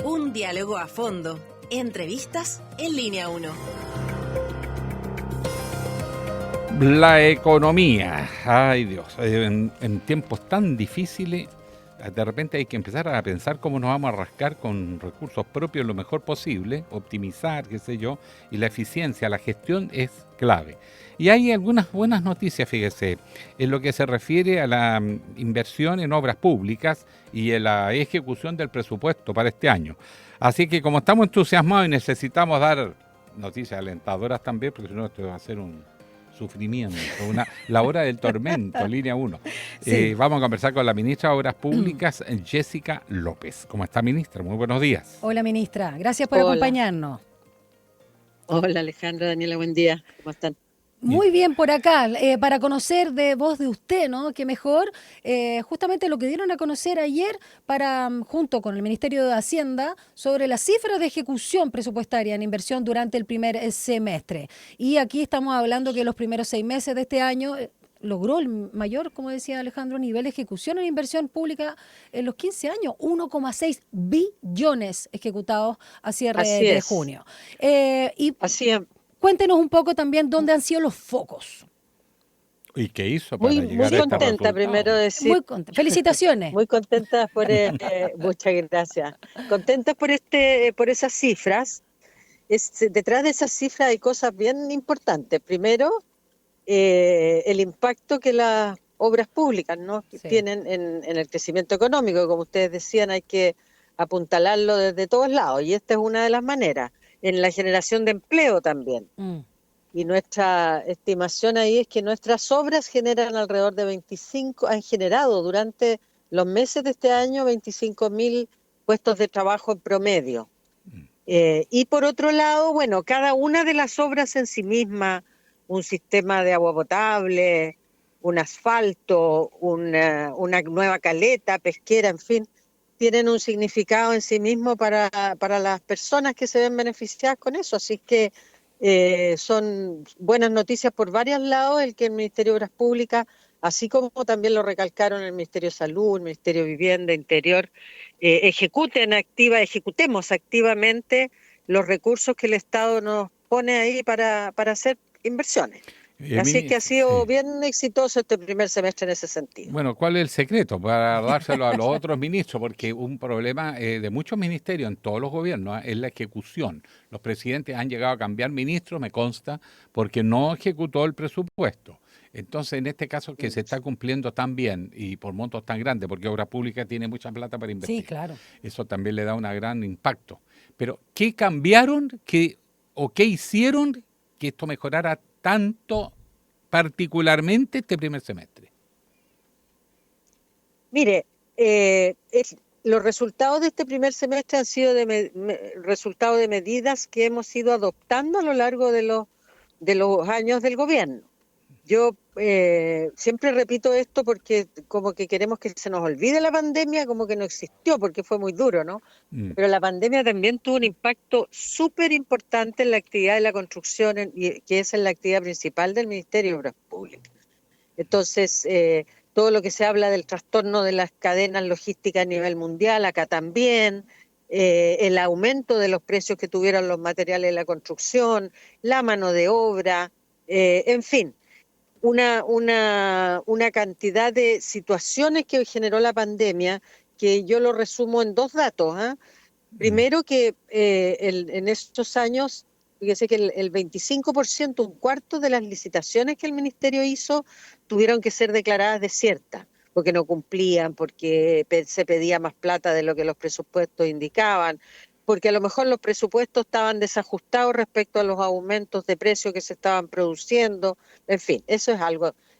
Un diálogo a fondo. Entrevistas en Línea 1. La economía. Ay Dios, en tiempos tan difíciles de repente hay que empezar a pensar cómo nos vamos a rascar con recursos propios lo mejor posible, optimizar, qué sé yo, y la eficiencia, la gestión es clave. Y hay algunas buenas noticias, fíjese, en lo que se refiere a la inversión en obras públicas y en la ejecución del presupuesto para este año. Así que como estamos entusiasmados y necesitamos dar noticias alentadoras también, porque si no esto va a ser un sufrimiento, la hora del tormento, línea 1. Sí. Vamos a conversar con la ministra de Obras Públicas, Jessica López. ¿Cómo está, ministra? Muy buenos días. Hola, ministra. Gracias por Hola. acompañarnos. Hola Alejandra, Daniela, buen día. ¿Cómo están? Muy bien por acá, para conocer de voz de usted, ¿no? Qué mejor, justamente lo que dieron a conocer ayer junto con el Ministerio de Hacienda sobre las cifras de ejecución presupuestaria en inversión durante el primer semestre. Y aquí estamos hablando que los primeros 6 meses de este año logró el mayor, como decía Alejandro, nivel de ejecución en inversión pública en los 15 años, 1,6 billones ejecutados a cierre de junio. Así es. Cuéntenos un poco también dónde han sido los focos. ¿Y qué hizo para Muy llegar a este contenta, resultado? primero decir. Muy contenta. Felicitaciones. Muy contenta por muchas gracias. Contentas por esas cifras. Detrás de esas cifras hay cosas bien importantes. Primero, el impacto que las obras públicas, ¿no? Sí. tienen en el crecimiento económico. Como ustedes decían, hay que apuntalarlo desde todos lados, y esta es una de las maneras. En la generación de empleo también. Y nuestra estimación ahí es que nuestras obras generan alrededor de han generado durante los meses de este año 25.000 puestos de trabajo en promedio. Y por otro lado, bueno, cada una de las obras en sí misma, un sistema de agua potable, un asfalto, una nueva caleta pesquera, en fin, tienen un significado en sí mismo para las personas que se ven beneficiadas con eso. Así que son buenas noticias por varios lados el que el Ministerio de Obras Públicas, así como también lo recalcaron el Ministerio de Salud, el Ministerio de Vivienda, Interior, ejecutemos activamente los recursos que el Estado nos pone ahí para hacer inversiones. Así que ha sido bien exitoso este primer semestre en ese sentido. Bueno, ¿cuál es el secreto para dárselo a los otros ministros? Porque un problema de muchos ministerios en todos los gobiernos es la ejecución. Los presidentes han llegado a cambiar ministros, me consta, porque no ejecutó el presupuesto. Entonces, en este caso, que se está cumpliendo tan bien y por montos tan grandes, porque Obras Públicas tiene mucha plata para invertir. Sí, claro. Eso también le da un gran impacto. Pero, ¿qué cambiaron o qué hicieron que esto mejorara tanto, particularmente este primer semestre? Mire, los resultados de este primer semestre han sido resultado de medidas que hemos ido adoptando a lo largo de los años del gobierno. Yo siempre repito esto porque como que queremos que se nos olvide la pandemia, como que no existió, porque fue muy duro, ¿no? Pero la pandemia también tuvo un impacto súper importante en la actividad de la construcción, que es la actividad principal del Ministerio de Obras Públicas. Entonces, todo lo que se habla del trastorno de las cadenas logísticas a nivel mundial, acá también, el aumento de los precios que tuvieron los materiales de la construcción, la mano de obra, en fin. Una cantidad de situaciones que generó la pandemia, que yo lo resumo en 2 datos. Primero, que en estos años, fíjese que el 25%, un cuarto de las licitaciones que el Ministerio hizo, tuvieron que ser declaradas desiertas, porque no cumplían, porque se pedía más plata de lo que los presupuestos indicaban, porque a lo mejor los presupuestos estaban desajustados respecto a los aumentos de precios que se estaban produciendo. En fin, eso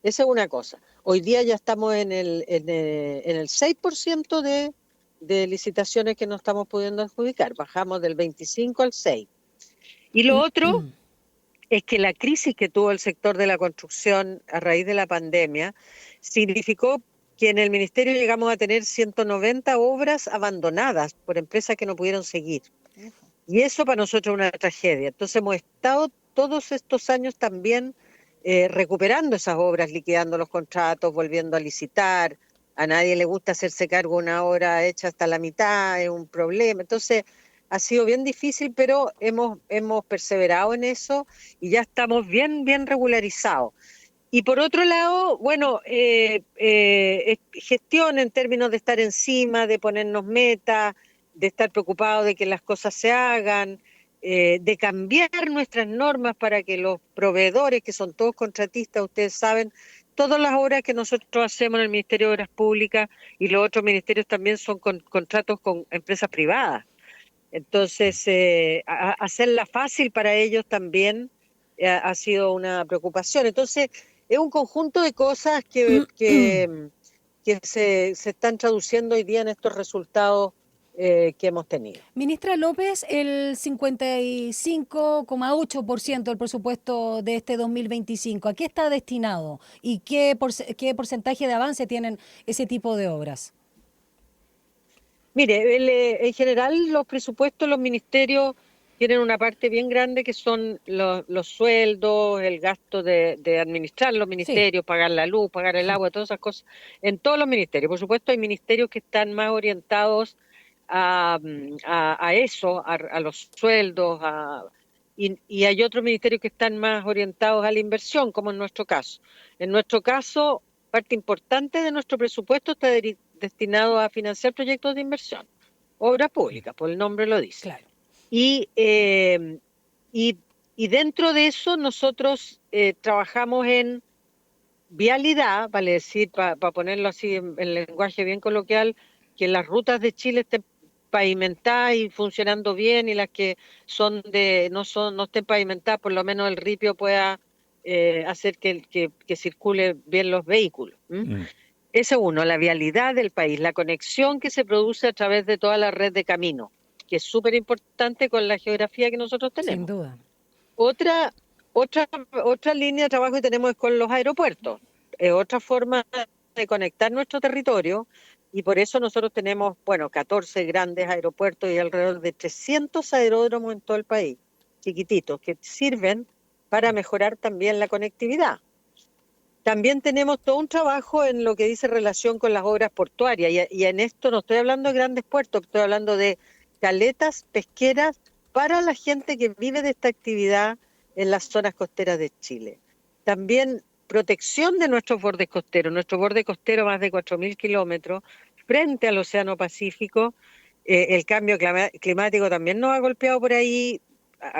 es una cosa. Hoy día ya estamos en el 6% de licitaciones que no estamos pudiendo adjudicar. Bajamos del 25 al 6. Y lo otro es que la crisis que tuvo el sector de la construcción a raíz de la pandemia significó que en el Ministerio llegamos a tener 190 obras abandonadas por empresas que no pudieron seguir. Y eso para nosotros es una tragedia. Entonces hemos estado todos estos años también recuperando esas obras, liquidando los contratos, volviendo a licitar. A nadie le gusta hacerse cargo de una obra hecha hasta la mitad, es un problema. Entonces ha sido bien difícil, pero hemos perseverado en eso y ya estamos bien regularizados. Y por otro lado, bueno, gestión en términos de estar encima, de ponernos metas, de estar preocupados de que las cosas se hagan, de cambiar nuestras normas para que los proveedores, que son todos contratistas, ustedes saben, todas las obras que nosotros hacemos en el Ministerio de Obras Públicas y los otros ministerios también son contratos con empresas privadas. Entonces, hacerla fácil para ellos también ha sido una preocupación. Entonces, es un conjunto de cosas que se están traduciendo hoy día en estos resultados que hemos tenido. Ministra López, el 55,8% del presupuesto de este 2025, ¿a qué está destinado? ¿Y qué porcentaje de avance tienen ese tipo de obras? Mire, en general los presupuestos, los ministerios tienen una parte bien grande que son los sueldos, el gasto de administrar los ministerios, pagar la luz, pagar el agua, todas esas cosas, en todos los ministerios. Por supuesto hay ministerios que están más orientados a eso, a los sueldos, y hay otros ministerios que están más orientados a la inversión, como en nuestro caso. En nuestro caso, parte importante de nuestro presupuesto está destinado a financiar proyectos de inversión, obras públicas, por el nombre lo dice. Claro. Y dentro de eso nosotros trabajamos en vialidad, vale decir, para ponerlo así en lenguaje bien coloquial, que las rutas de Chile estén pavimentadas y funcionando bien, y las que no estén pavimentadas, por lo menos el ripio pueda hacer que circule bien los vehículos. Ese uno, la vialidad del país, la conexión que se produce a través de toda la red de caminos, que es súper importante con la geografía que nosotros tenemos. Sin duda. Otra línea de trabajo que tenemos es con los aeropuertos. Es otra forma de conectar nuestro territorio, y por eso nosotros tenemos, 14 grandes aeropuertos y alrededor de 300 aeródromos en todo el país, chiquititos, que sirven para mejorar también la conectividad. También tenemos todo un trabajo en lo que dice relación con las obras portuarias, y en esto no estoy hablando de grandes puertos, estoy hablando de caletas pesqueras para la gente que vive de esta actividad en las zonas costeras de Chile. También protección de nuestros bordes costeros, nuestro borde costero más de 4.000 kilómetros frente al Océano Pacífico. El cambio climático también nos ha golpeado por ahí.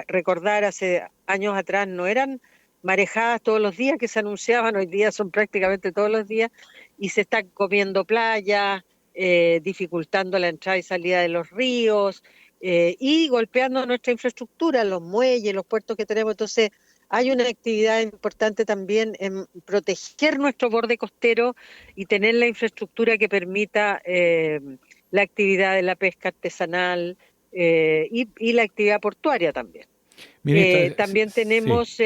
Recordar, hace años atrás no eran marejadas todos los días que se anunciaban, hoy día son prácticamente todos los días, y se están comiendo playas, dificultando la entrada y salida de los ríos, y golpeando nuestra infraestructura, los muelles, los puertos que tenemos. Entonces hay una actividad importante también en proteger nuestro borde costero y tener la infraestructura que permita la actividad de la pesca artesanal y la actividad portuaria también. También tenemos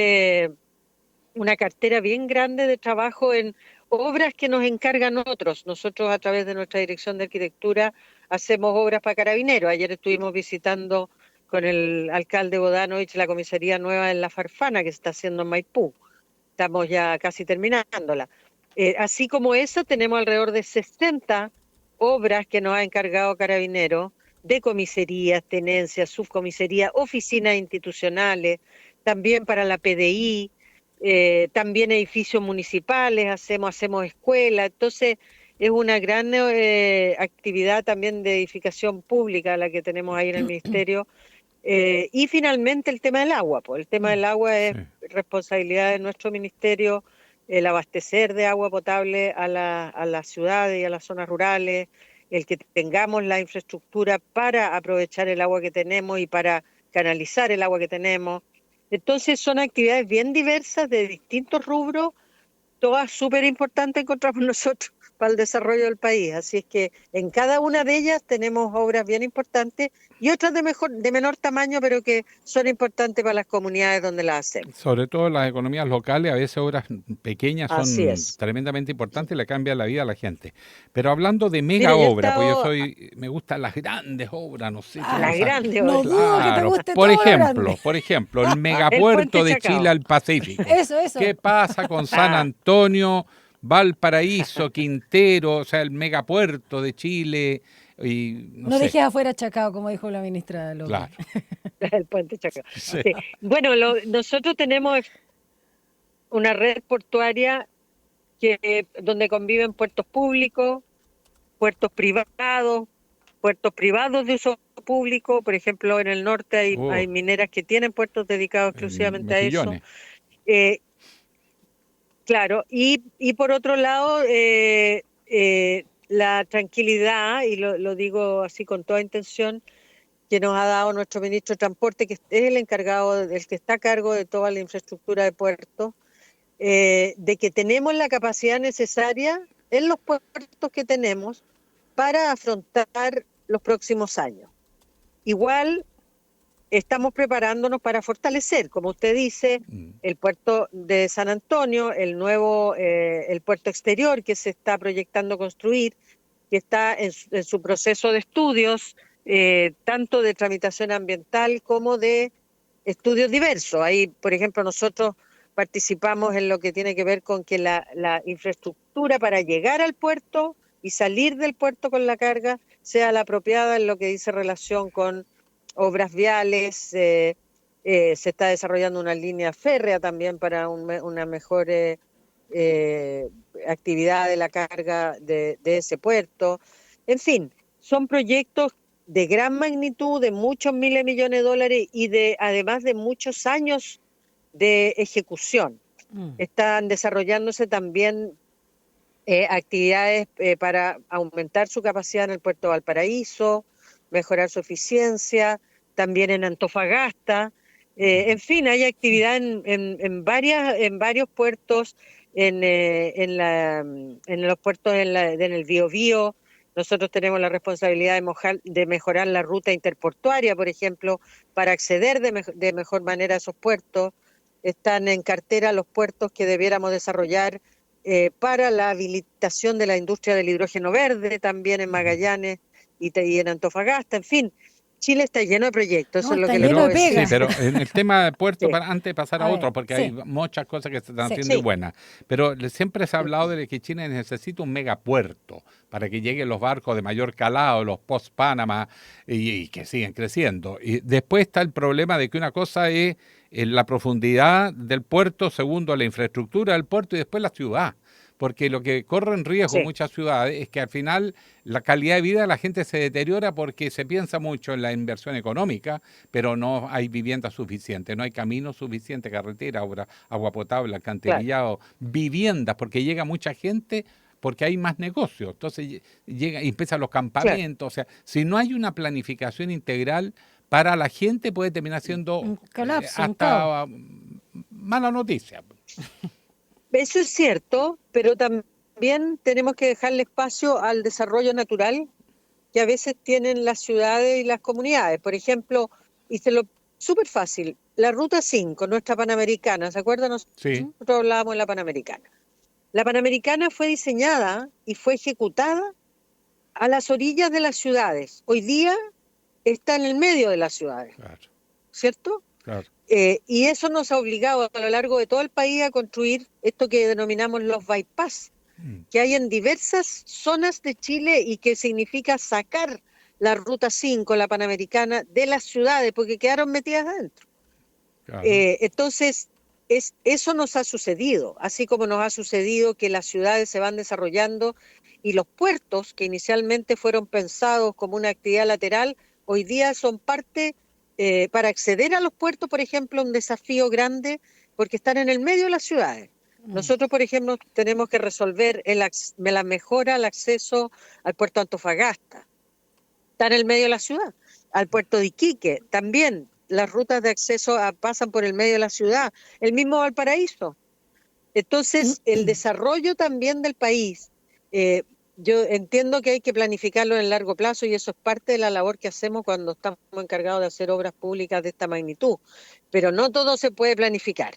una cartera bien grande de trabajo en obras que nos encargan otros. Nosotros, a través de nuestra Dirección de Arquitectura, hacemos obras para Carabineros. Ayer estuvimos visitando con el alcalde Bodanovich la comisaría nueva en La Farfana, que se está haciendo en Maipú. Estamos ya casi terminándola. Así como esa, tenemos alrededor de 60 obras que nos ha encargado Carabineros, de comisarías, tenencias, subcomisarías, oficinas institucionales, también para la PDI, también edificios municipales, hacemos escuelas. Entonces es una gran actividad también de edificación pública la que tenemos ahí en el Ministerio. Y finalmente el tema del agua, pues el tema del agua es responsabilidad de nuestro ministerio, el abastecer de agua potable a las ciudades y a las zonas rurales, el que tengamos la infraestructura para aprovechar el agua que tenemos y para canalizar el agua que tenemos. Entonces son actividades bien diversas de distintos rubros, todas súper importantes encontramos nosotros para el desarrollo del país. Así es que en cada una de ellas tenemos obras bien importantes y otras de menor tamaño, pero que son importantes para las comunidades donde las hacemos. Sobre todo las economías locales, a veces obras pequeñas son tremendamente importantes y le cambian la vida a la gente. Pero hablando de mega obras, pues me gustan las grandes obras, no sé. Las grandes obras. No dudo que te guste por ejemplo, el megapuerto de Chile al Pacífico. Eso. ¿Qué pasa con San Antonio, Valparaíso, Quintero, o sea, el megapuerto de Chile? Y no dejes afuera Chacao, como dijo la ministra López. Claro. El puente Chacao. Sí. Bueno, nosotros tenemos una red portuaria donde conviven puertos públicos, puertos privados de uso público. Por ejemplo, en el norte hay mineras que tienen puertos dedicados exclusivamente a eso. Claro, y por otro lado, la tranquilidad, y lo digo así con toda intención, que nos ha dado nuestro ministro de Transporte, que es el encargado, el que está a cargo de toda la infraestructura de puertos, de que tenemos la capacidad necesaria en los puertos que tenemos para afrontar los próximos años. Igual estamos preparándonos para fortalecer, como usted dice, el puerto de San Antonio, el nuevo, el puerto exterior que se está proyectando construir, que está en su proceso de estudios, tanto de tramitación ambiental como de estudios diversos. Ahí, por ejemplo, nosotros participamos en lo que tiene que ver con que la infraestructura para llegar al puerto y salir del puerto con la carga sea la apropiada en lo que dice relación con obras viales. Se está desarrollando una línea férrea también para una mejor actividad de la carga de ese puerto. En fin, son proyectos de gran magnitud, de muchos miles de millones de dólares y además de muchos años de ejecución. Están desarrollándose también actividades para aumentar su capacidad en el puerto de Valparaíso, mejorar su eficiencia, también en Antofagasta. En fin, hay actividad en varios puertos, en los puertos en el Biobío. Nosotros tenemos la responsabilidad de mejorar la ruta interportuaria, por ejemplo, para acceder de mejor manera a esos puertos. Están en cartera los puertos que debiéramos desarrollar para la habilitación de la industria del hidrógeno verde, también en Magallanes y en Antofagasta. En fin, Chile está lleno de proyectos, eso es lo que le puedo decir. Sí, pero en el tema de puertos, antes de pasar a otro, porque hay muchas cosas que se están haciendo buenas, pero siempre se ha hablado de que Chile necesita un megapuerto para que lleguen los barcos de mayor calado, los post-Panamá, y que siguen creciendo. Y después está el problema de que una cosa es la profundidad del puerto, segundo la infraestructura del puerto y después la ciudad. Porque lo que corre en riesgo muchas ciudades es que al final la calidad de vida de la gente se deteriora porque se piensa mucho en la inversión económica, pero no hay vivienda suficiente, no hay camino suficiente, carretera, agua potable, alcantarillado, viviendas, porque llega mucha gente porque hay más negocios. Entonces llega y empiezan los campamentos. O sea, si no hay una planificación integral para la gente puede terminar siendo un colapso, hasta mala noticia. Eso es cierto, pero también tenemos que dejarle espacio al desarrollo natural que a veces tienen las ciudades y las comunidades. Por ejemplo, súper fácil, la Ruta 5, nuestra Panamericana, ¿se acuerdan? Sí. Nosotros hablábamos de la Panamericana. La Panamericana fue diseñada y fue ejecutada a las orillas de las ciudades. Hoy día está en el medio de las ciudades, ¿cierto? Claro. Y eso nos ha obligado a lo largo de todo el país a construir esto que denominamos los bypass, que hay en diversas zonas de Chile y que significa sacar la Ruta 5, la Panamericana, de las ciudades, porque quedaron metidas adentro. Claro. Entonces, eso nos ha sucedido, así como nos ha sucedido que las ciudades se van desarrollando y los puertos, que inicialmente fueron pensados como una actividad lateral, hoy día son parte. Para acceder a los puertos, por ejemplo, un desafío grande porque están en el medio de las ciudades. Nosotros, por ejemplo, tenemos que resolver la mejora al acceso al puerto de Antofagasta. Está en el medio de la ciudad. Al puerto de Iquique también las rutas de acceso pasan por el medio de la ciudad. El mismo Valparaíso. Entonces, el desarrollo también del país, yo entiendo que hay que planificarlo en largo plazo y eso es parte de la labor que hacemos cuando estamos encargados de hacer obras públicas de esta magnitud, pero no todo se puede planificar.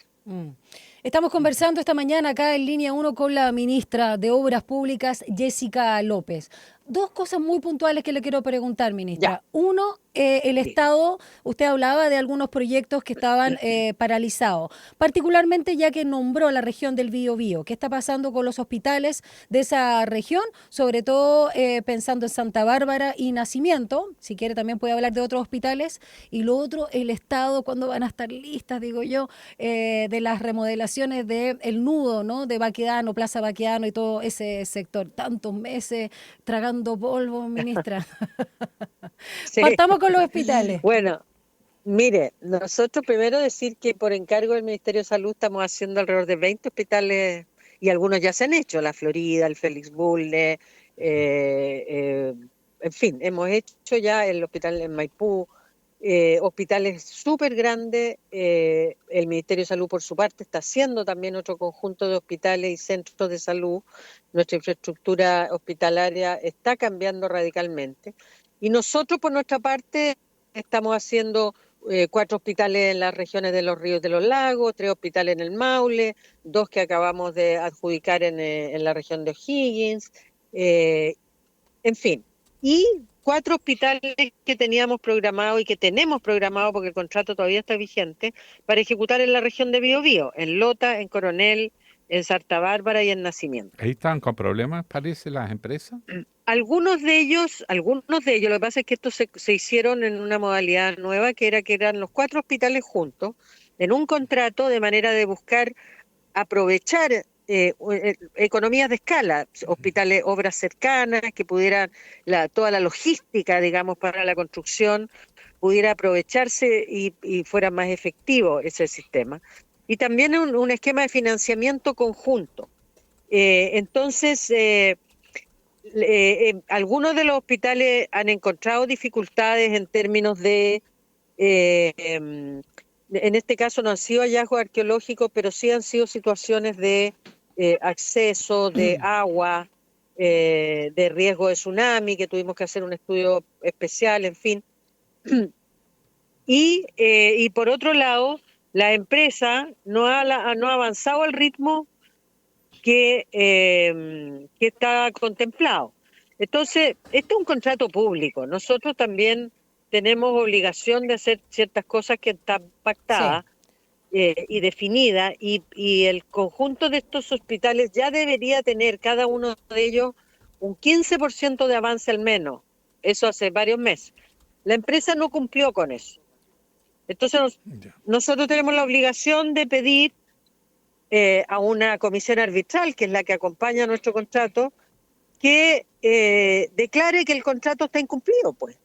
Estamos conversando esta mañana acá en Línea 1 con la ministra de Obras Públicas, Jessica López. Dos cosas muy puntuales que le quiero preguntar, ministra. Uno, el Estado, usted hablaba de algunos proyectos que estaban paralizados, particularmente ya que nombró la región del Biobío. ¿Qué está pasando con los hospitales de esa región? Sobre todo pensando en Santa Bárbara y Nacimiento. Si quiere también puede hablar de otros hospitales. Y lo otro, el Estado, ¿cuándo van a estar listas, digo yo, de las remodelaciones recomendaciones de el nudo, ¿no? De Baquedano, Plaza Baquedano y todo ese sector. Tantos meses tragando polvo, ministra. Sí. Partamos con los hospitales. Bueno, mire, nosotros primero decir que por encargo del Ministerio de Salud estamos haciendo alrededor de 20 hospitales y algunos ya se han hecho, la Florida, el Félix Bulnes, en fin, hemos hecho ya el hospital en Maipú, hospitales súper grandes. El Ministerio de Salud por su parte está haciendo también otro conjunto de hospitales y centros de salud. Nuestra infraestructura hospitalaria está cambiando radicalmente. Y nosotros por nuestra parte estamos haciendo 4 hospitales en las regiones de los Ríos de los Lagos, 3 hospitales en el Maule, 2 que acabamos de adjudicar en la región de O'Higgins, en fin. Y 4 hospitales que teníamos programado y que tenemos programado, porque el contrato todavía está vigente, para ejecutar en la región de Biobío, en Lota, en Coronel, en Santa Bárbara y en Nacimiento. Ahí están con problemas, parece, las empresas. Algunos de ellos, lo que pasa es que estos se hicieron en una modalidad nueva, que eran los 4 hospitales juntos, en un contrato, de manera de buscar aprovechar economías de escala, hospitales, obras cercanas, que pudieran, toda la logística, digamos, para la construcción, pudiera aprovecharse y fuera más efectivo ese sistema. Y también un esquema de financiamiento conjunto. Entonces, algunos de los hospitales han encontrado dificultades en términos de, en este caso no han sido hallazgos arqueológicos, pero sí han sido situaciones de acceso, de agua, de riesgo de tsunami, que tuvimos que hacer un estudio especial, en fin. Y por otro lado, la empresa no ha avanzado al ritmo que está contemplado. Entonces, este es un contrato público. Nosotros también tenemos obligación de hacer ciertas cosas que están pactadas, sí, y definidas, y el conjunto de estos hospitales ya debería tener cada uno de ellos un 15% de avance al menos. Eso hace varios meses. La empresa no cumplió con eso. Entonces nosotros tenemos la obligación de pedir a una comisión arbitral, que es la que acompaña nuestro contrato, que declare que el contrato está incumplido, pues.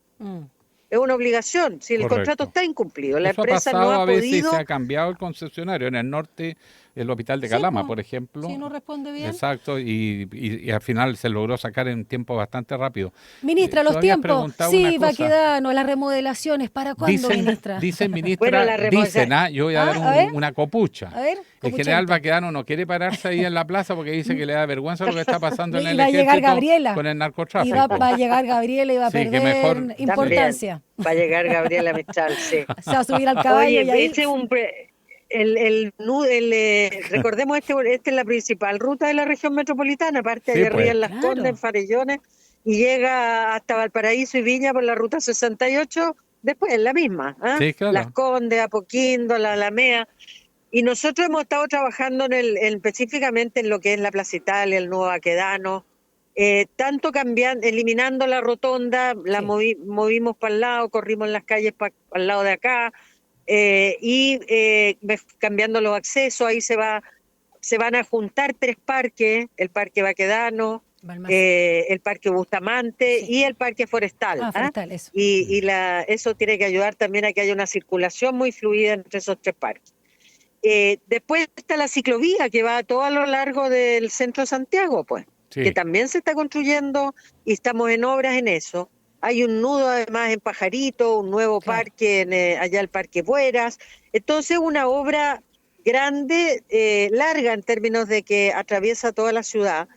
Es una obligación, si el contrato está incumplido. La empresa no ha veces podido... se ha cambiado el concesionario. En el norte, el hospital de Calama, por ejemplo. Si no responde bien. Exacto, y al final se logró sacar en tiempo bastante rápido. Ministra, los tiempos. Sí, Baquedano, las remodelaciones, ¿para cuándo, ministra? Dicen, ministra, bueno, yo voy a dar una copucha. A ver, el general Baquedano no quiere pararse ahí en la plaza porque dice que le da vergüenza lo que está pasando en el ejército, llegar Gabriela, con el narcotráfico. Y va a llegar Gabriela y va a perder importancia. También va a llegar Gabriela Mistral, sí. Se va a subir al caballo. Oye, y ahí... recordemos, esta es la principal ruta de la región metropolitana, aparte de arriba en Las Condes, en Farellones, y llega hasta Valparaíso y Viña por la ruta 68, después es la misma, sí, claro. Las Condes, Apoquindo, la Alameda, y nosotros hemos estado trabajando específicamente en lo que es la Plaza Italia, el Nuevo Baquedano, tanto eliminando la rotonda, la movimos para el lado, corrimos en las calles para el lado de acá, y cambiando los accesos. Ahí se van a juntar 3 parques, el Parque Baquedano, el Parque Bustamante y el Parque Forestal. Forestal, eso. Eso tiene que ayudar también a que haya una circulación muy fluida entre esos 3 parques. Después está la ciclovía que va todo a lo largo del centro de Santiago, pues, que también se está construyendo y estamos en obras en eso. Hay un nudo además en Pajarito, un nuevo parque, allá el Parque Bueras. Entonces una obra grande, larga en términos de que atraviesa toda la ciudad.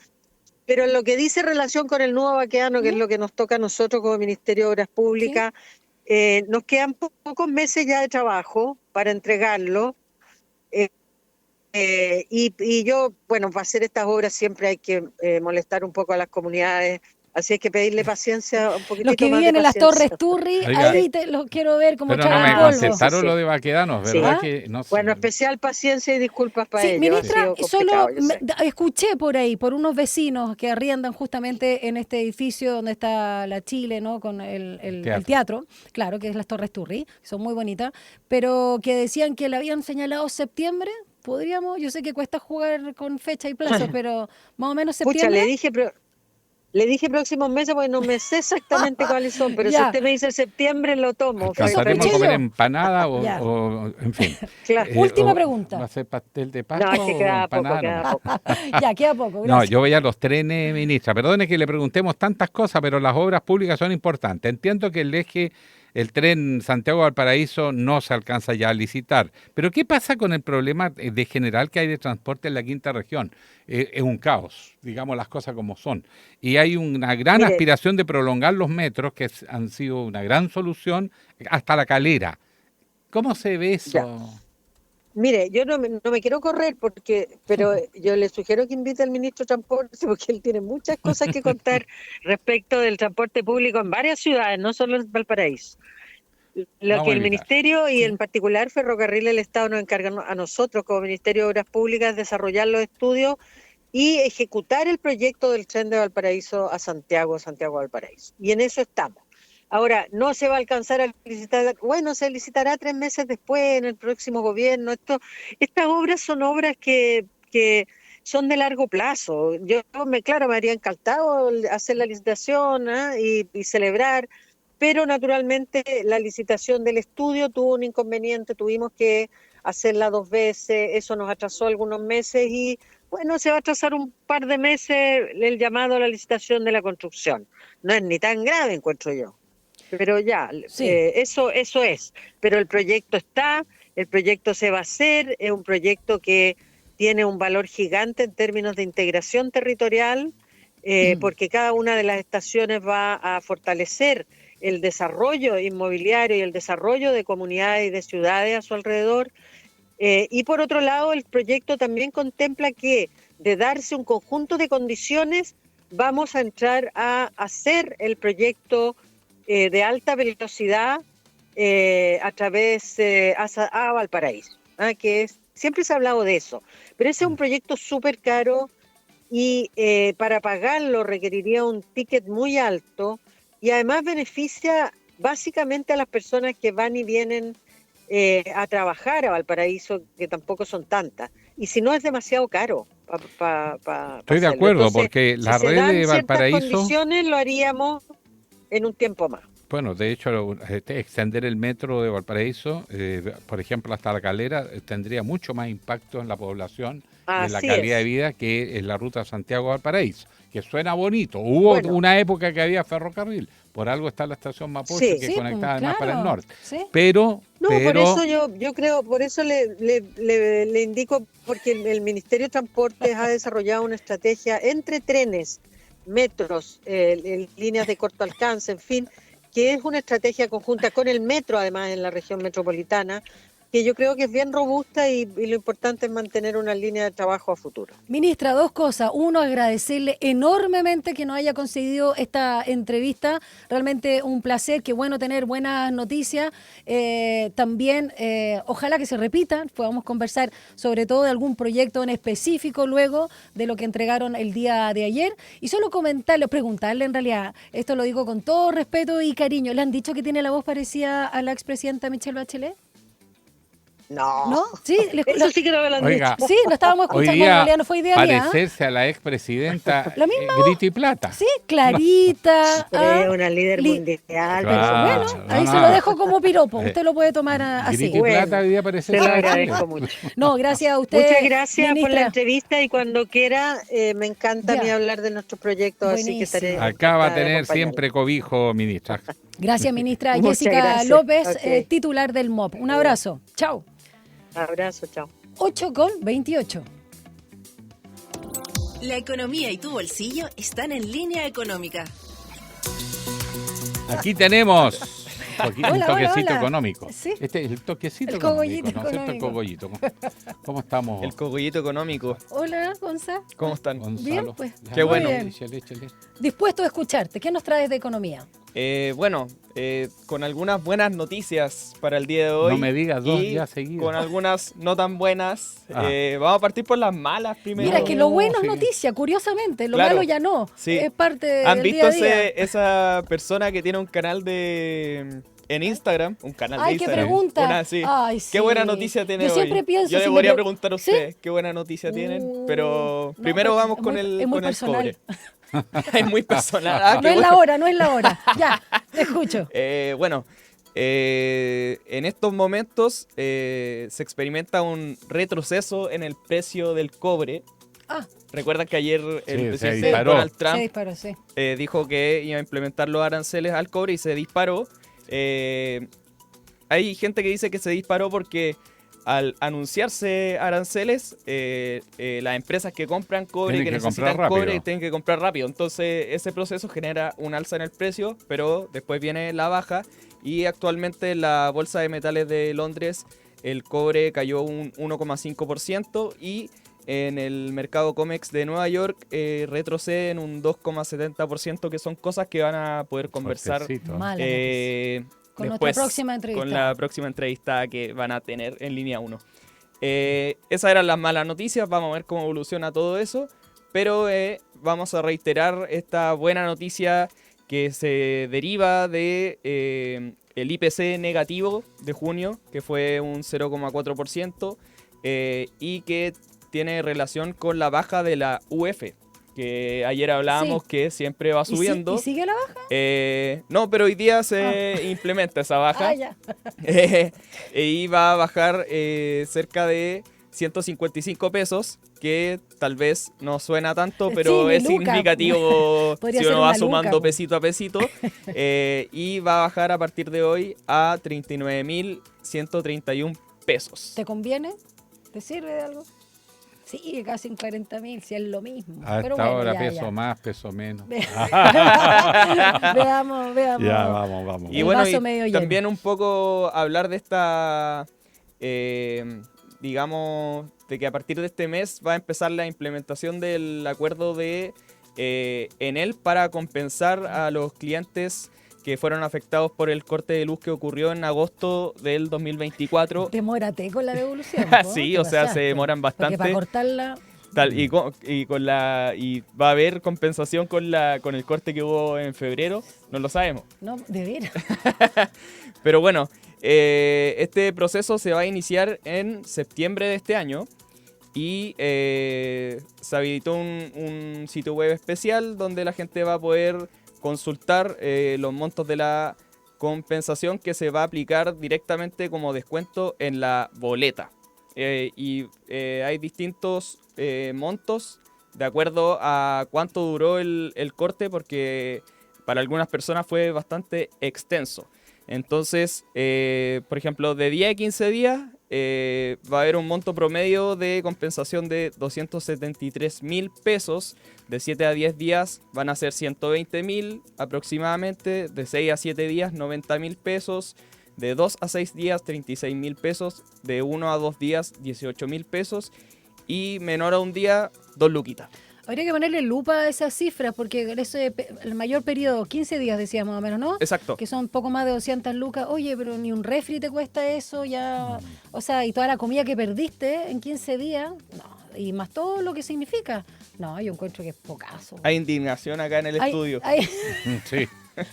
Pero en lo que dice relación con el Nuevo Baquedano, que es lo que nos toca a nosotros como Ministerio de Obras Públicas, nos quedan pocos meses ya de trabajo para entregarlo. Y yo, bueno, para hacer estas obras siempre hay que molestar un poco a las comunidades. Así es que pedirle paciencia un poquito más. Los que viven en las Torres Turri, ahí los quiero ver como pero no me contestaron lo de Baquedanos, ¿verdad? Que no sé. Bueno, especial paciencia y disculpas para ellos. Ministra, solo escuché por ahí, por unos vecinos que arriendan justamente en este edificio donde está la Chile, ¿no? Con el teatro, claro, que es las Torres Turri, son muy bonitas, pero que decían que le habían señalado septiembre podríamos, yo sé que cuesta jugar con fecha y plazo, pero más o menos Pucha, septiembre. le dije próximos meses porque no me sé exactamente cuáles son, pero si Ya. usted me dice septiembre, lo tomo. ¿Alcanzaremos a comer empanada Ya. o en fin? Claro. Última o pregunta. ¿Va a ser pastel de Pascua No, es que o queda poco, empanada? queda nomás? poco. Ya, queda poco, No, gracias. yo voy a los trenes, ministra. Perdone que le preguntemos tantas cosas, pero las obras públicas son importantes. Entiendo que el tren Santiago-Valparaíso no se alcanza ya a licitar. Pero ¿qué pasa con el problema de general que hay de transporte en la quinta región? Es un caos, digamos las cosas como son. Y hay una gran Mire, aspiración de prolongar los metros, que han sido una gran solución, hasta La Calera. ¿Cómo se ve eso? Ya. Mire, yo no me quiero correr, pero yo le sugiero que invite al ministro de Transporte porque él tiene muchas cosas que contar respecto del transporte público en varias ciudades, no solo en Valparaíso. Lo Vamos que a el invitar. Ministerio y en particular Ferrocarril del Estado nos encargan a nosotros como Ministerio de Obras Públicas desarrollar los estudios y ejecutar el proyecto del tren de Valparaíso a Santiago, Santiago a Valparaíso. Y en eso estamos. Ahora, no se va a alcanzar a licitar, bueno, se licitará 3 meses después en el próximo gobierno. Estas obras son obras que son de largo plazo. Claro, me habría encantado hacer la licitación y celebrar, pero naturalmente la licitación del estudio tuvo un inconveniente, tuvimos que hacerla 2 veces, eso nos atrasó algunos meses y bueno, se va a atrasar un par de meses el llamado a la licitación de la construcción. No es ni tan grave, encuentro yo. Pero ya, Sí. eso es. Pero el proyecto está, el proyecto se va a hacer, es un proyecto que tiene un valor gigante en términos de integración territorial, porque cada una de las estaciones va a fortalecer el desarrollo inmobiliario y el desarrollo de comunidades y de ciudades a su alrededor. Y por otro lado, el proyecto también contempla que de darse un conjunto de condiciones, vamos a entrar a hacer el proyecto de alta velocidad a través a Valparaíso, siempre se ha hablado de eso, pero ese es un proyecto súper caro y para pagarlo requeriría un ticket muy alto y además beneficia básicamente a las personas que van y vienen a trabajar a Valparaíso, que tampoco son tantas, y si no es demasiado caro. Estoy de acuerdo, entonces, porque la si se red dan de ciertas Valparaíso... condiciones, lo haríamos en un tiempo más. Bueno, de hecho, extender el metro de Valparaíso, por ejemplo, hasta La Calera, tendría mucho más impacto en la población y en la Así calidad es. de vida que en la ruta Santiago-Valparaíso, que suena bonito. Hubo una época que había ferrocarril, por algo está la estación Mapocho que conectaba además para el norte. Sí. Pero por eso yo creo, por eso le indico, porque el Ministerio de Transportes ha desarrollado una estrategia entre trenes, metros, líneas de corto alcance, en fin, que es una estrategia conjunta con el metro, además, en la región metropolitana, que yo creo que es bien robusta y lo importante es mantener una línea de trabajo a futuro. Ministra, 2 cosas. Uno, agradecerle enormemente que nos haya concedido esta entrevista. Realmente un placer, qué bueno tener buenas noticias. También, ojalá que se repita, podamos conversar sobre todo de algún proyecto en específico luego de lo que entregaron el día de ayer. Y solo preguntarle en realidad, esto lo digo con todo respeto y cariño, ¿le han dicho que tiene la voz parecida a la expresidenta Michelle Bachelet? No. Sí, eso sí que no me lo han Oiga, dicho. Sí, lo estábamos hoy escuchando, día en realidad no fue idea mía. parecerse a la expresidenta La misma Grito y Plata. Sí, clarita. Es una líder mundial. Pero Claro, bueno, ahí se lo dejo como piropo. Usted lo puede tomar así. Grito y Plata hoy día parece Se lo agradezco mucho. No, gracias a usted. Muchas gracias por la ministra. entrevista y cuando quiera, me encanta a mí hablar de nuestros proyectos, así que estaré Acá va a encantada de tener acompañarla. siempre cobijo, ministra. Gracias, ministra Muchas Jessica gracias. López, Ok. titular del MOP. Un abrazo. Chao. Abrazo, chao. 8:28. La economía y tu bolsillo están en Línea Económica. Aquí tenemos un Hola, toquecito hola. económico. Sí. Este es el toquecito El cogollito económico, ¿no es cierto? El económico. cogollito. ¿Cómo estamos? El cogollito económico. Hola, Gonza. ¿Cómo están? Gonzalo. Bien, pues. Qué bueno. Muy bien. Échale. Dispuesto a escucharte. ¿Qué nos traes de economía? Con algunas buenas noticias para el día de hoy. No me digas dos y ya seguidas. con algunas no tan buenas. Ah. Vamos a partir por las malas primero. Mira, que lo bueno sí. es noticia, curiosamente. Lo Claro. malo ya no. Sí. Es parte ¿Han del visto día a día. esa persona que tiene un canal de en Instagram, un canal de Ay, Instagram. qué pregunta. Sí. Ay, sí. ¿Qué buena noticia tiene Yo hoy? siempre pienso, Yo si le me podría pre- preguntar a ¿Sí? ustedes qué buena noticia tienen, pero No, primero porque vamos es con muy- el, es muy con el personal. cobre. Es muy personal. Ah, No qué es bueno. la hora, no es la hora. Ya, te escucho. Bueno, en estos momentos se experimenta un retroceso en el precio del cobre. Ah. Recuerdan que ayer el Sí, presidente disparó. Donald Trump Se disparó, sí. dijo que iba a implementar los aranceles al cobre y se disparó. Hay gente que dice que se disparó porque al anunciarse aranceles, las empresas que compran cobre, Tienen que que necesitan comprar cobre, rápido. tienen que comprar rápido. Entonces ese proceso genera un alza en el precio, pero después viene la baja y actualmente en la Bolsa de Metales de Londres el cobre cayó un 1,5% y en el mercado COMEX de Nueva York retrocede en un 2,70%, que son cosas que van a poder conversar Fuertecito. Mala Con después, nuestra próxima entrevista. con la próxima entrevista que van a tener en línea 1. Esas eran las malas noticias, vamos a ver cómo evoluciona todo eso, pero vamos a reiterar esta buena noticia que se deriva de el IPC negativo de junio, que fue un 0,4%, y que tiene relación con la baja de la UF, que ayer hablábamos Sí. que siempre va subiendo. ¿Y sigue la baja? No, pero hoy día se implementa esa baja. Ah, ya. Y va a bajar cerca de 155 pesos, que tal vez no suena tanto, pero Sí, es ni luca. significativo Podría si ser uno va una luca, sumando po. pesito a pesito. Y va a bajar a partir de hoy a 39.131 pesos. ¿Te conviene? ¿Te sirve de algo? Sí, casi en 40.000, si es lo mismo. A Pero esta bueno, hora ya, peso ya. más, peso menos. Veamos. Ya, vamos. Y El bueno, vaso y medio lleno. también un poco hablar de esta, digamos, de que a partir de este mes va a empezar la implementación del acuerdo de Enel para compensar a los clientes que fueron afectados por el corte de luz que ocurrió en agosto del 2024. Demórate con la devolución. po, Sí, te o sea, pasaste. se demoran Porque bastante. para cortarla... Y va a haber compensación con el corte que hubo en febrero, no lo sabemos. No, de veras. Pero bueno, este proceso se va a iniciar en septiembre de este año y se habilitó un sitio web especial donde la gente va a poder consultar los montos de la compensación que se va a aplicar directamente como descuento en la boleta. Hay distintos montos de acuerdo a cuánto duró el corte, porque para algunas personas fue bastante extenso. Entonces, por ejemplo, de 10 a 15 días va a haber un monto promedio de compensación de 273.000 pesos. De 7 a 10 días van a ser 120.000 aproximadamente. De 6 a 7 días, 90.000 pesos. De 2 a 6 días, 36.000 pesos. De 1 a 2 días, 18.000 pesos. Y menor a un día, 2 luquitas. Habría que ponerle lupa a esas cifras, porque el mayor periodo, 15 días decíamos más o menos, ¿no? Exacto. Que son poco más de 200 lucas. Oye, pero ni un refri te cuesta eso ya. O sea, y toda la comida que perdiste en 15 días, no. Y más todo lo que significa. No, yo encuentro que es pocazo. Hay indignación acá en el estudio. Sí.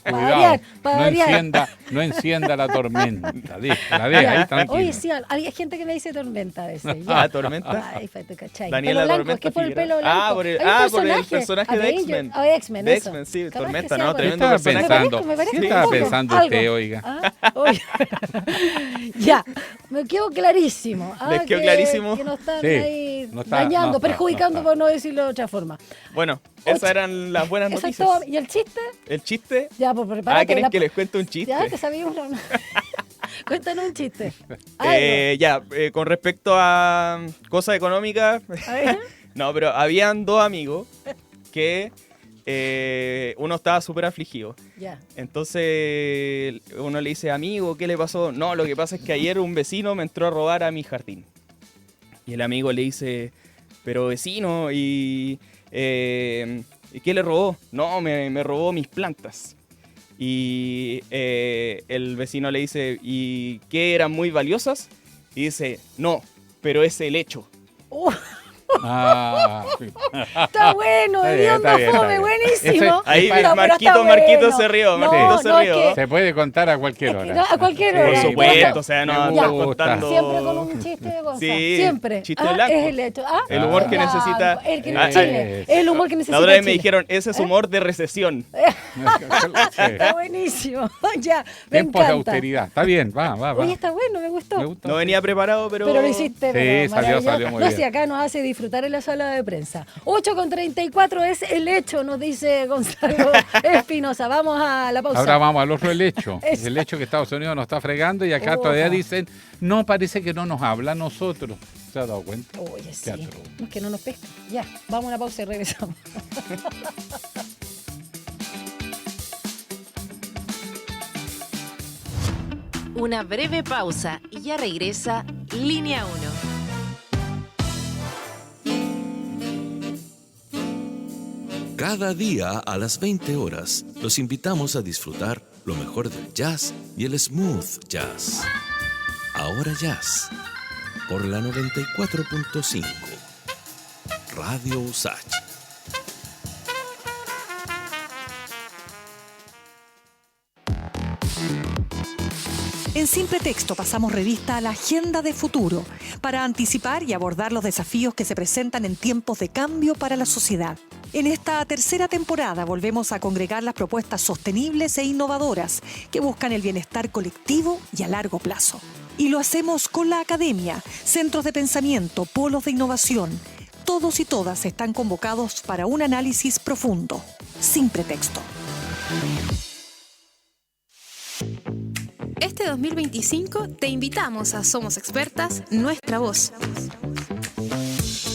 Para Cuidado, variar. no encienda la tormenta. Déjala ahí, tranquilo. Oye, sí, hay gente que me dice tormenta a veces. Ya. Ah, tormenta. Ay, te cachai. Daniela Pelo blanco, Tormenta es que por el Figueroa. pelo blanco. Por el Hay un personaje de Avenger, X-Men. X-Men, De eso. X-Men, sí, Capaz Tormenta, que sea ¿no? por- Tremendo ¿Qué personaje. ¿Qué estaba pensando Algo. usted, oiga? Oye. Ya, me quedó clarísimo. ¿Les quedó clarísimo? Que nos están Sí, ahí no está- dañando, no, perjudicando, no. por no decirlo de otra forma. Bueno, esas eran las buenas Eso es noticias. todo. ¿Y el chiste? El chiste. Ya, pues prepárate. ¿Quieren que les cuente un chiste? Ya, que sabía uno. Cuéntanos un chiste. Con respecto a cosas económicas. A ver. No, pero habían dos amigos que uno estaba súper afligido. Ya. Entonces uno le dice, amigo, ¿qué le pasó? No, lo que pasa es que ayer un vecino me entró a robar a mi jardín. Y el amigo le dice, pero vecino, ¿y qué le robó? No, me robó mis plantas. Y el vecino le dice, ¿y qué, eran muy valiosas? Y dice, no, pero es el hecho. Ah, sí. Está bueno, Está el bien, onda está bien, fome, está bien. buenísimo. Ahí pero Marquito está Marquito bueno. se rió, No, Marquito se no, es rió. que- Se puede contar a cualquier Es que hora. no, a cualquier hora. Por Sí, supuesto, o sea, no me andar gusta. contando. Siempre con un chiste de Gonzalo. Sí, Siempre. chiste blanco. Es el hecho. El humor que Ya, necesita. El, que Ah, Chile. El humor que necesita. La otra vez me Chile. dijeron, ese es humor de recesión. Está buenísimo. Ya, me Tiempos de encanta. austeridad. Está bien, va. Oye, está bueno, me gustó. Me gusta. No venía preparado, pero Pero lo hiciste, Sí, pero salió maravilloso. muy No, bien. si acá nos hace disfrutar en la sala de prensa. 8:34 es el hecho, nos dice Gonzalo Espinosa. Vamos a la pausa. Ahora vamos al otro hecho. Eso. El hecho que Estados Unidos nos está fregando y acá Ojo. todavía dicen, no, parece que no nos habla a nosotros. ¿Se ha dado cuenta? Oye, sí. atroz. No, es que no nos pesca. Ya, vamos a la pausa y regresamos. Una breve pausa y ya regresa Línea 1. Cada día a las 20 horas los invitamos a disfrutar lo mejor del jazz y el smooth jazz. Ahora Jazz, por la 94.5. Radio Usach. En Simple Texto pasamos revista a la agenda de futuro para anticipar y abordar los desafíos que se presentan en tiempos de cambio para la sociedad. En esta tercera temporada volvemos a congregar las propuestas sostenibles e innovadoras que buscan el bienestar colectivo y a largo plazo. Y lo hacemos con la academia, centros de pensamiento, polos de innovación. Todos y todas están convocados para un análisis profundo. Simple Texto. Este 2025 te invitamos a Somos Expertas, Nuestra Voz.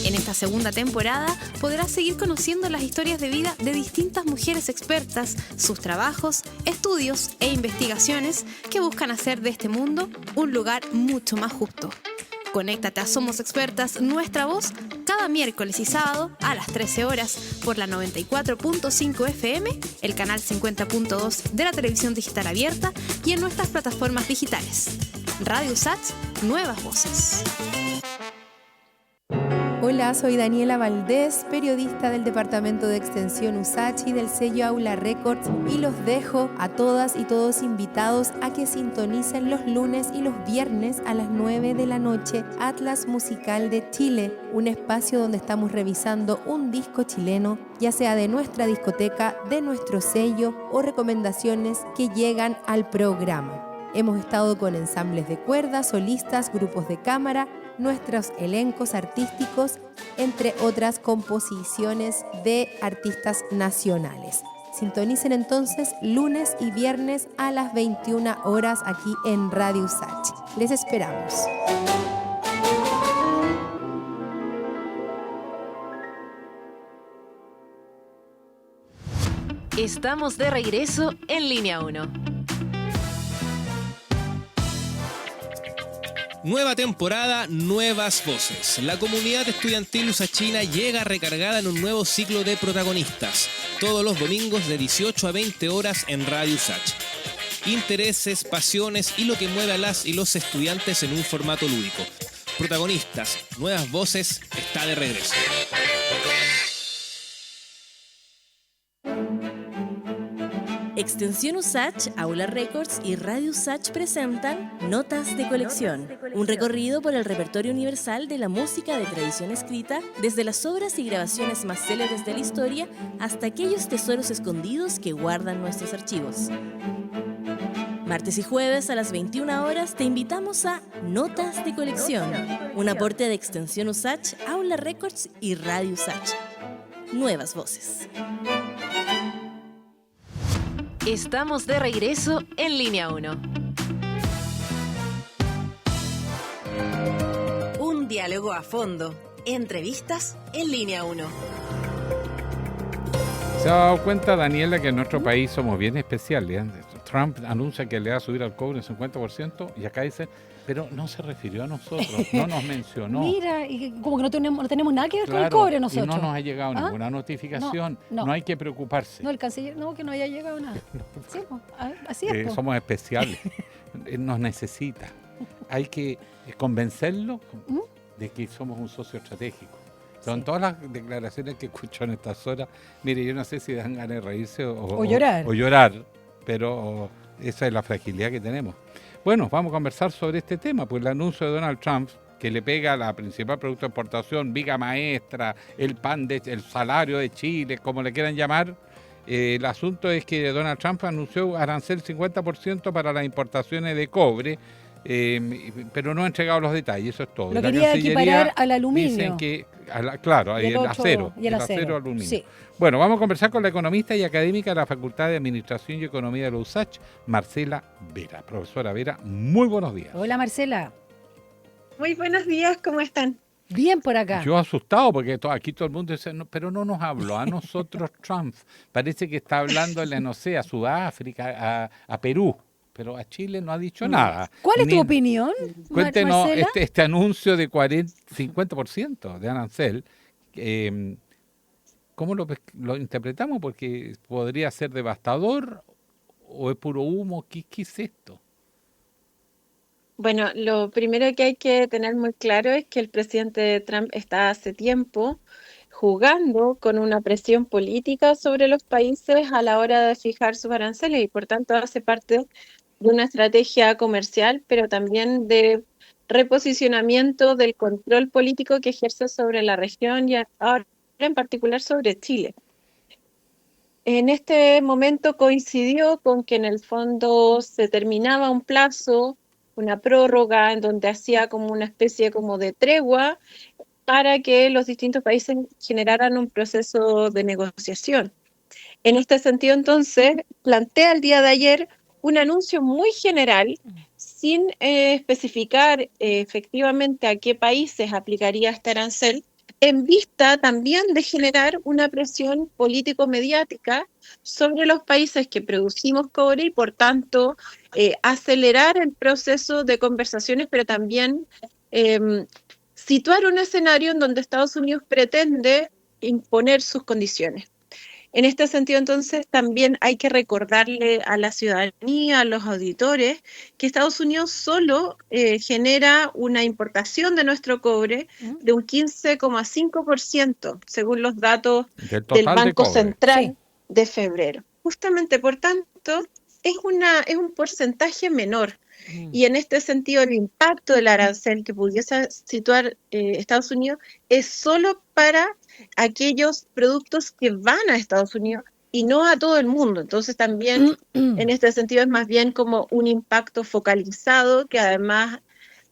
En esta segunda temporada podrás seguir conociendo las historias de vida de distintas mujeres expertas, sus trabajos, estudios e investigaciones que buscan hacer de este mundo un lugar mucho más justo. Conéctate a Somos Expertas, Nuestra Voz, cada miércoles y sábado a las 13 horas por la 94.5 FM, el canal 50.2 de la televisión digital abierta y en nuestras plataformas digitales. Radio Usach, nuevas voces. Hola, soy Daniela Valdés, periodista del Departamento de Extensión Usach y del sello Aula Records, y los dejo a todas y todos invitados a que sintonicen los lunes y los viernes a las 9 de la noche Atlas Musical de Chile, un espacio donde estamos revisando un disco chileno, ya sea de nuestra discoteca, de nuestro sello o recomendaciones que llegan al programa. Hemos estado con ensambles de cuerdas, solistas, grupos de cámara, nuestros elencos artísticos, entre otras composiciones de artistas nacionales. Sintonicen entonces lunes y viernes a las 21 horas aquí en Radio Usach. Les esperamos. Estamos de regreso en Línea 1. Nueva temporada, nuevas voces. La comunidad estudiantil usachina llega recargada en un nuevo ciclo de protagonistas. Todos los domingos de 18 a 20 horas en Radio Usach. Intereses, pasiones y lo que mueve a las y los estudiantes en un formato lúdico. Protagonistas, nuevas voces, está de regreso. Extensión Usach, Aula Records y Radio Usach presentan Notas de Colección, un recorrido por el repertorio universal de la música de tradición escrita, desde las obras y grabaciones más célebres de la historia hasta aquellos tesoros escondidos que guardan nuestros archivos. Martes y jueves a las 21 horas te invitamos a Notas de Colección, un aporte de Extensión Usach, Aula Records y Radio Usach. Nuevas voces. Estamos de regreso en Línea 1. Un diálogo a fondo. Entrevistas en Línea 1. ¿Se ha dado cuenta, Daniela, que en nuestro país somos bien especiales? Trump anuncia que le va a subir al cobre un 50% y acá dice, pero no se refirió a nosotros, no nos mencionó. Mira, y como que no tenemos nada que ver con el Claro, cobre nosotros. y no nos ha llegado ¿Ah? ninguna notificación, No. no hay que preocuparse. No, el canciller, no, que no haya llegado nada. Sí, pues, así es. Somos especiales, nos necesita. Hay que convencerlo de que somos un socio estratégico. Son todas las declaraciones que escucho en estas horas. Mire, yo no sé si dan ganas de reírse O llorar. o llorar, pero esa es la fragilidad que tenemos. Bueno, vamos a conversar sobre este tema, pues el anuncio de Donald Trump, que le pega a la principal producto de exportación, viga maestra, el salario de Chile, como le quieran llamar. El asunto es que Donald Trump anunció arancel 50% para las importaciones de cobre, pero no ha entregado los detalles, eso es todo. Lo quería equiparar al aluminio. Dicen que, claro, el acero. Y el acero aluminio. Sí. Bueno, vamos a conversar con la economista y académica de la Facultad de Administración y Economía de la USACH, Marcela Vera. Profesora Vera, muy buenos días. Hola, Marcela. Muy buenos días, ¿cómo están? Bien por acá. Yo asustado porque aquí todo el mundo dice, no, pero no nos habló a nosotros Trump. Parece que está hablándole, no sé, a Sudáfrica, a Perú, pero a Chile no ha dicho nada. ¿Cuál es tu opinión, Cuéntenos Marcela? este anuncio de 50% de arancel. ¿Cómo lo interpretamos? Porque podría ser devastador o es puro humo. ¿Qué es esto? Bueno, lo primero que hay que tener muy claro es que el presidente Trump está hace tiempo jugando con una presión política sobre los países a la hora de fijar sus aranceles y por tanto hace parte de una estrategia comercial, pero también de reposicionamiento del control político que ejerce sobre la región y ahora en particular sobre Chile. En este momento coincidió con que en el fondo se terminaba un plazo, una prórroga en donde hacía como una especie como de tregua para que los distintos países generaran un proceso de negociación. En este sentido, entonces, plantea el día de ayer un anuncio muy general, sin especificar efectivamente a qué países aplicaría este arancel, en vista también de generar una presión político-mediática sobre los países que producimos cobre y, por tanto, acelerar el proceso de conversaciones, pero también situar un escenario en donde Estados Unidos pretende imponer sus condiciones. En este sentido, entonces, también hay que recordarle a la ciudadanía, a los auditores, que Estados Unidos solo genera una importación de nuestro cobre de un 15,5%, según los datos del Banco Central de febrero. Justamente, por tanto, es un porcentaje menor. Y en este sentido, el impacto del arancel que pudiese situar Estados Unidos es solo para aquellos productos que van a Estados Unidos y no a todo el mundo. Entonces también en este sentido es más bien como un impacto focalizado que además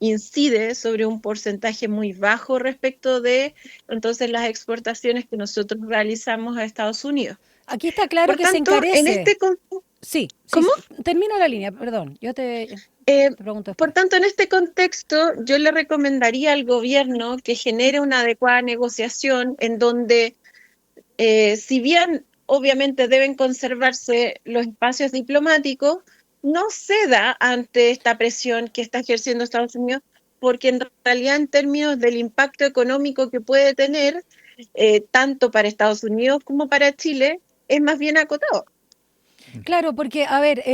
incide sobre un porcentaje muy bajo respecto de entonces las exportaciones que nosotros realizamos a Estados Unidos. Aquí está claro Por que tanto, se encarece. En este sí. ¿Cómo? Termino la línea, perdón. Yo te pregunto. Por tanto, en este contexto, yo le recomendaría al gobierno que genere una adecuada negociación en donde, si bien obviamente deben conservarse los espacios diplomáticos, no ceda ante esta presión que está ejerciendo Estados Unidos, porque en realidad en términos del impacto económico que puede tener, tanto para Estados Unidos como para Chile, es más bien acotado. Claro, porque, a ver,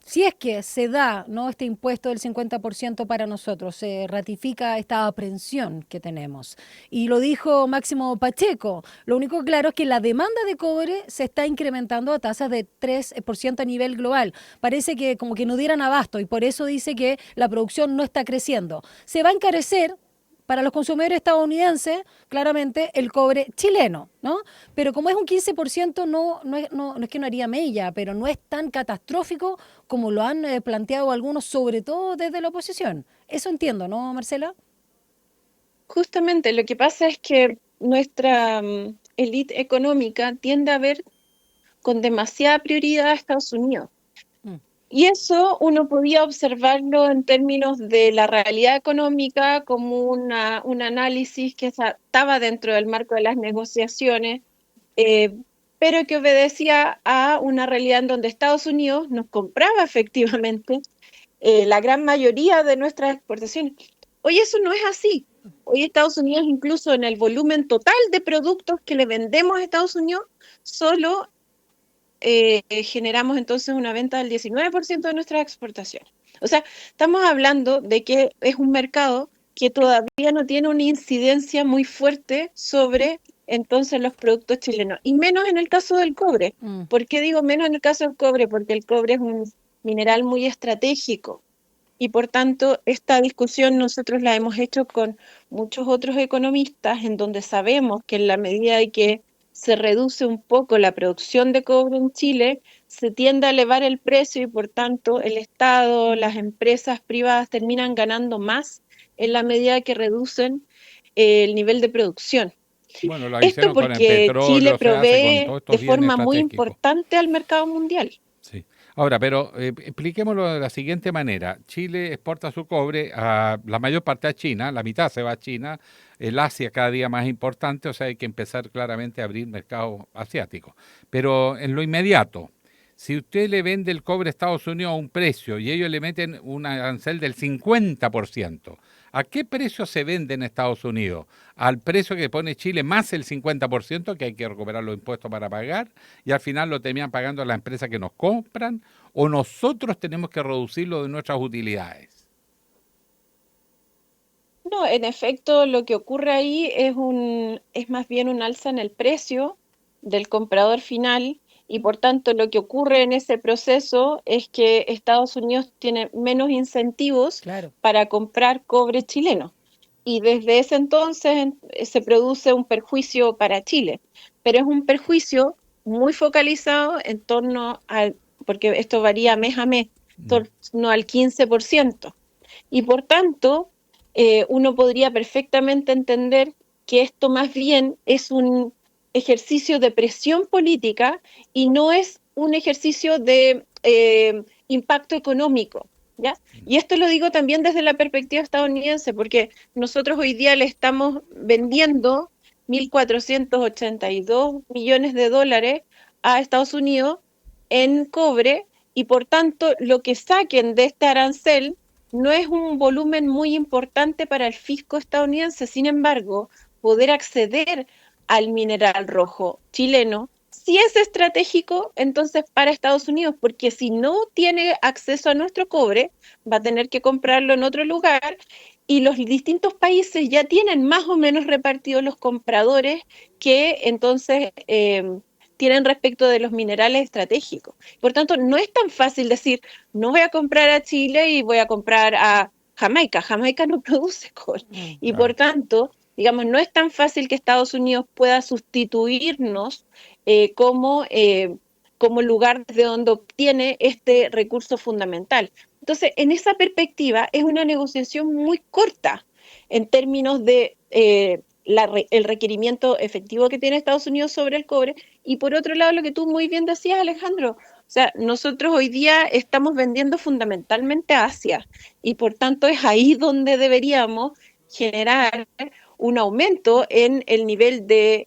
si es que se da, ¿no?, este impuesto del 50% para nosotros, se ratifica esta aprehensión que tenemos. Y lo dijo Máximo Pacheco, lo único claro es que la demanda de cobre se está incrementando a tasas de 3% a nivel global. Parece que como que no dieran abasto y por eso dice que la producción no está creciendo. Se va a encarecer para los consumidores estadounidenses, claramente, el cobre chileno, ¿no? Pero como es un 15%, no es que no haría mella, pero no es tan catastrófico como lo han planteado algunos, sobre todo desde la oposición. Eso entiendo, ¿no, Marcela? Justamente, lo que pasa es que nuestra élite económica tiende a ver con demasiada prioridad a Estados Unidos. Y eso uno podía observarlo en términos de la realidad económica como un análisis que estaba dentro del marco de las negociaciones, pero que obedecía a una realidad en donde Estados Unidos nos compraba efectivamente la gran mayoría de nuestras exportaciones. Hoy eso no es así. Hoy Estados Unidos, incluso en el volumen total de productos que le vendemos a Estados Unidos, solo generamos entonces una venta del 19% de nuestras exportaciones. O sea, estamos hablando de que es un mercado que todavía no tiene una incidencia muy fuerte sobre entonces los productos chilenos, y menos en el caso del cobre. ¿Por qué digo menos en el caso del cobre? Porque el cobre es un mineral muy estratégico y por tanto esta discusión nosotros la hemos hecho con muchos otros economistas, en donde sabemos que en la medida de que se reduce un poco la producción de cobre en Chile, se tiende a elevar el precio y por tanto el Estado, las empresas privadas terminan ganando más en la medida que reducen el nivel de producción. Bueno, lo Esto hicieron con el porque petróleo, Chile se hace con provee todos de estos bienes forma muy estratégicos. importante al mercado mundial. Sí. Ahora, pero expliquémoslo de la siguiente manera. Chile exporta su cobre a la mayor parte a China, la mitad se va a China, el Asia cada día más importante, o sea, hay que empezar claramente a abrir mercados asiáticos. Pero en lo inmediato, si usted le vende el cobre a Estados Unidos a un precio y ellos le meten un arancel del 50%, ¿a qué precio se vende en Estados Unidos? ¿Al precio que pone Chile más el 50%, que hay que recuperar los impuestos para pagar, y al final lo terminan pagando las empresas que nos compran, o nosotros tenemos que reducirlo de nuestras utilidades? No, en efecto, lo que ocurre ahí es más bien un alza en el precio del comprador final y por tanto lo que ocurre en ese proceso es que Estados Unidos tiene menos incentivos para comprar cobre chileno y desde ese entonces se produce un perjuicio para Chile, pero es un perjuicio muy focalizado en torno al, porque esto varía mes a mes, en torno al 15%. Y por tanto, uno podría perfectamente entender que esto más bien es un ejercicio de presión política y no es un ejercicio de impacto económico, ¿ya? Y esto lo digo también desde la perspectiva estadounidense, porque nosotros hoy día le estamos vendiendo 1.482 millones de dólares a Estados Unidos en cobre y por tanto lo que saquen de este arancel no es un volumen muy importante para el fisco estadounidense. Sin embargo, poder acceder al mineral rojo chileno sí es estratégico entonces para Estados Unidos, porque si no tiene acceso a nuestro cobre, va a tener que comprarlo en otro lugar y los distintos países ya tienen más o menos repartidos los compradores que entonces tienen respecto de los minerales estratégicos. Por tanto, no es tan fácil decir, no voy a comprar a Chile y voy a comprar a Jamaica. Jamaica no produce cobre. Y por tanto, digamos, no es tan fácil que Estados Unidos pueda sustituirnos como lugar de donde obtiene este recurso fundamental. Entonces, en esa perspectiva, es una negociación muy corta en términos de el requerimiento efectivo que tiene Estados Unidos sobre el cobre, y por otro lado lo que tú muy bien decías, Alejandro, o sea, nosotros hoy día estamos vendiendo fundamentalmente a Asia y por tanto es ahí donde deberíamos generar un aumento en el nivel de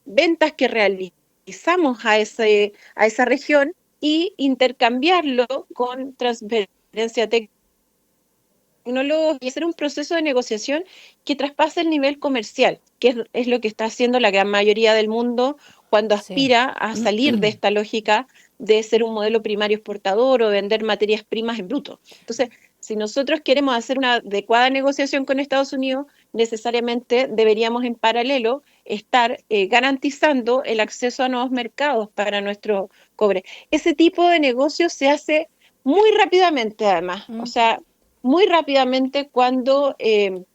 ventas que realizamos a esa región y intercambiarlo con transferencia tecnológica y hacer un proceso de negociación que traspase el nivel comercial, que es lo que está haciendo la gran mayoría del mundo cuando aspira a salir de esta lógica de ser un modelo primario exportador o vender materias primas en bruto. Entonces, si nosotros queremos hacer una adecuada negociación con Estados Unidos, necesariamente deberíamos en paralelo estar garantizando el acceso a nuevos mercados para nuestro cobre. Ese tipo de negocio se hace muy rápidamente además, o sea, muy rápidamente cuando el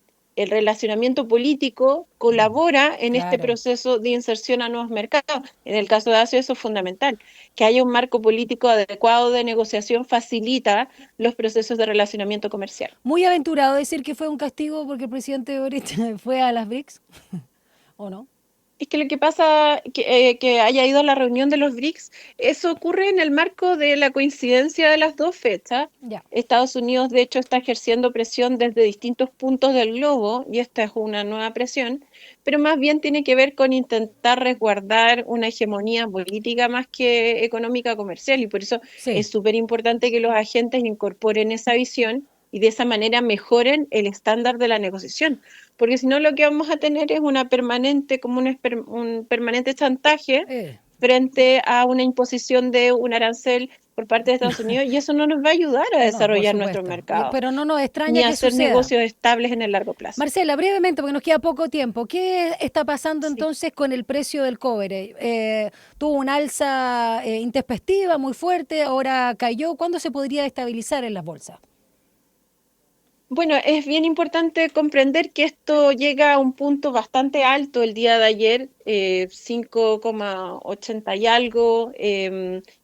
relacionamiento político colabora en este proceso de inserción a nuevos mercados. En el caso de Asia eso es fundamental. Que haya un marco político adecuado de negociación facilita los procesos de relacionamiento comercial. Muy aventurado decir que fue un castigo porque el presidente Boric fue a las BRICS, ¿o no? Es que lo que pasa, que haya ido a la reunión de los BRICS, eso ocurre en el marco de la coincidencia de las dos fechas. Estados Unidos, de hecho, está ejerciendo presión desde distintos puntos del globo, y esta es una nueva presión, pero más bien tiene que ver con intentar resguardar una hegemonía política más que económica comercial, y por eso es súper importante que los agentes incorporen esa visión y de esa manera mejoren el estándar de la negociación. Porque si no lo que vamos a tener es una permanente, como un permanente chantaje frente a una imposición de un arancel por parte de Estados Unidos y eso no nos va a ayudar a desarrollar nuestro mercado. Pero no nos extraña ni que a hacer suceda. negocios estables en el largo plazo. Marcela, brevemente, porque nos queda poco tiempo, ¿qué está pasando entonces con el precio del cobre? Tuvo una alza intempestiva muy fuerte, ahora cayó. ¿Cuándo se podría estabilizar en las bolsas? Bueno, es bien importante comprender que esto llega a un punto bastante alto el día de ayer, 5,80 y algo,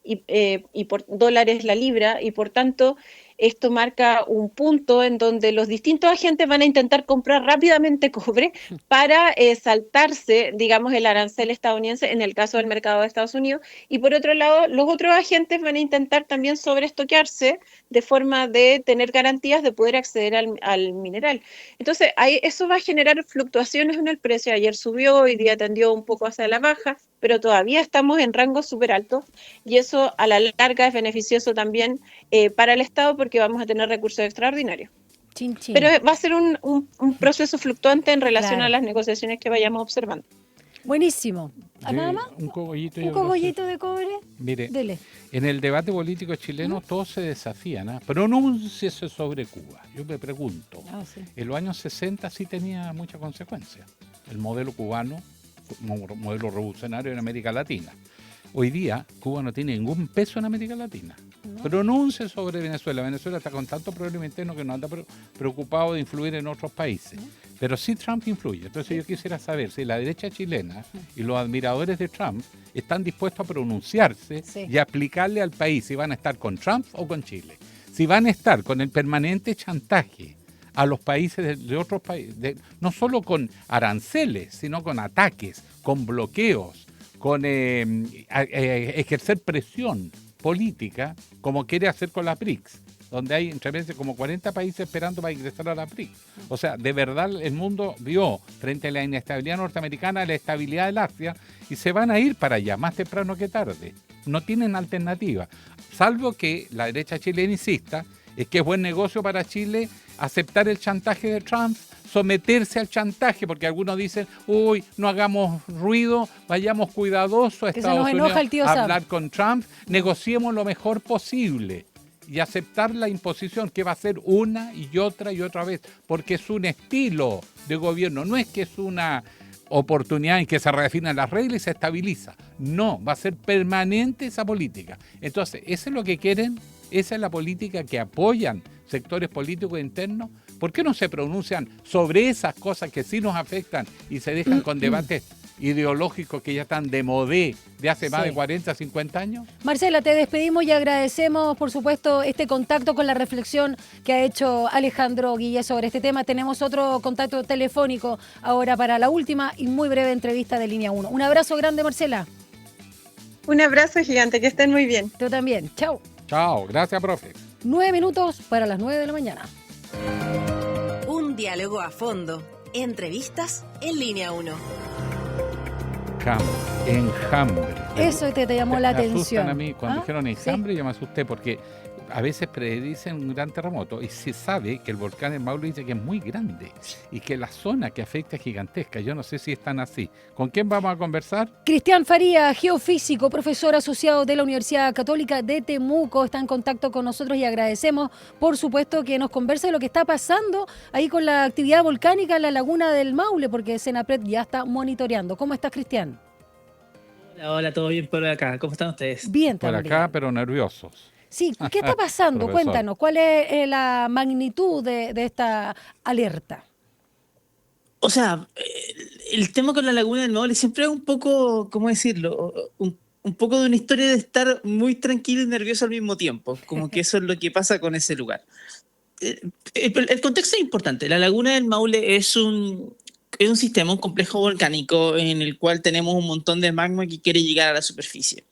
y por dólares la libra, y por tanto esto marca un punto en donde los distintos agentes van a intentar comprar rápidamente cobre para saltarse, digamos, el arancel estadounidense en el caso del mercado de Estados Unidos, y por otro lado, los otros agentes van a intentar también sobreestoquearse de forma de tener garantías de poder acceder al mineral. Entonces, eso va a generar fluctuaciones en el precio. Ayer subió, hoy día tendió un poco hacia la baja, pero todavía estamos en rangos súper altos y eso a la larga es beneficioso también para el Estado porque vamos a tener recursos extraordinarios. Chin, chin. Pero va a ser un proceso fluctuante en relación Claro. a las negociaciones que vayamos observando. Buenísimo. ¿Nada más? Un cogollito. ¿Un cogollito de cobre? Mire, Dele. en el debate político chileno todos se desafían, ¿ah? Pronúnciese sobre Cuba. Yo me pregunto, en los años 60 sí tenía mucha consecuencia. El modelo cubano, un modelo revolucionario en América Latina. Hoy día Cuba no tiene ningún peso en América Latina. Pronuncie sobre Venezuela. Venezuela está con tanto problema interno que no anda preocupado de influir en otros países. Pero sí Trump influye. Entonces yo quisiera saber si la derecha chilena y los admiradores de Trump están dispuestos a pronunciarse y aplicarle al país si van a estar con Trump o con Chile. Si van a estar con el permanente chantaje a los países de otros países, no solo con aranceles, sino con ataques, con bloqueos, con ejercer presión política, como quiere hacer con la BRICS, donde hay entre meses como 40 países esperando para ingresar a la BRICS. O sea, de verdad el mundo vio frente a la inestabilidad norteamericana la estabilidad del Asia y se van a ir para allá, más temprano que tarde. No tienen alternativa, salvo que la derecha chilena insista, es que es buen negocio para Chile aceptar el chantaje de Trump, someterse al chantaje, porque algunos dicen, uy, no hagamos ruido, vayamos cuidadosos a Estados Unidos a hablar con Trump, negociemos lo mejor posible y aceptar la imposición que va a ser una y otra vez, porque es un estilo de gobierno, no es que es una oportunidad en que se redefinan las reglas y se estabiliza, no, va a ser permanente esa política. Entonces, ¿eso es lo que quieren? ¿Esa es la política que apoyan sectores políticos internos? ¿Por qué no se pronuncian sobre esas cosas que sí nos afectan y se dejan con debates ideológicos que ya están de modé de hace más de 40, 50 años? Marcela, te despedimos y agradecemos, por supuesto, este contacto con la reflexión que ha hecho Alejandro Guille sobre este tema. Tenemos otro contacto telefónico ahora para la última y muy breve entrevista de Línea 1. Un abrazo grande, Marcela. Un abrazo gigante, que estén muy bien. Tú también. Chao. Chao, gracias, profe. 9 minutos para las 9 de la mañana. Un diálogo a fondo. Entrevistas en Línea 1. Enjambre. Eso te llamó la atención. Me asustan a mí. Cuando dijeron enjambre, Sí. yo me asusté porque a veces predicen un gran terremoto y se sabe que el volcán en Maule dice que es muy grande y que la zona que afecta es gigantesca. Yo no sé si están así. ¿Con quién vamos a conversar? Cristian Faría, geofísico, profesor asociado de la Universidad Católica de Temuco, está en contacto con nosotros y agradecemos, por supuesto, que nos converse de lo que está pasando ahí con la actividad volcánica en la laguna del Maule, porque Senapred ya está monitoreando. ¿Cómo estás, Cristian? Hola, ¿todo bien por acá? ¿Cómo están ustedes? Bien, Por también. acá, pero nerviosos. Sí, ¿qué está pasando? Profesor. Cuéntanos, ¿cuál es la magnitud de esta alerta? O sea, el tema con la Laguna del Maule siempre es un poco, ¿cómo decirlo? Un poco de una historia de estar muy tranquilo y nervioso al mismo tiempo. Como que eso es lo que pasa con ese lugar. El contexto es importante. La Laguna del Maule es un sistema, un complejo volcánico en el cual tenemos un montón de magma que quiere llegar a la superficie.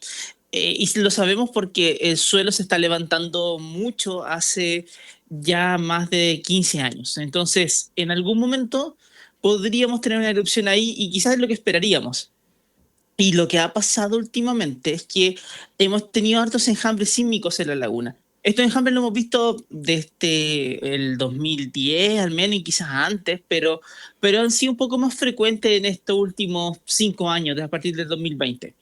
Y lo sabemos porque el suelo se está levantando mucho hace ya más de 15 años. Entonces, en algún momento podríamos tener una erupción ahí y quizás es lo que esperaríamos. Y lo que ha pasado últimamente es que hemos tenido hartos enjambres sísmicos en la laguna. Estos enjambres lo hemos visto desde el 2010 al menos y quizás antes, pero han sido un poco más frecuentes en estos últimos 5 años, a partir del 2020.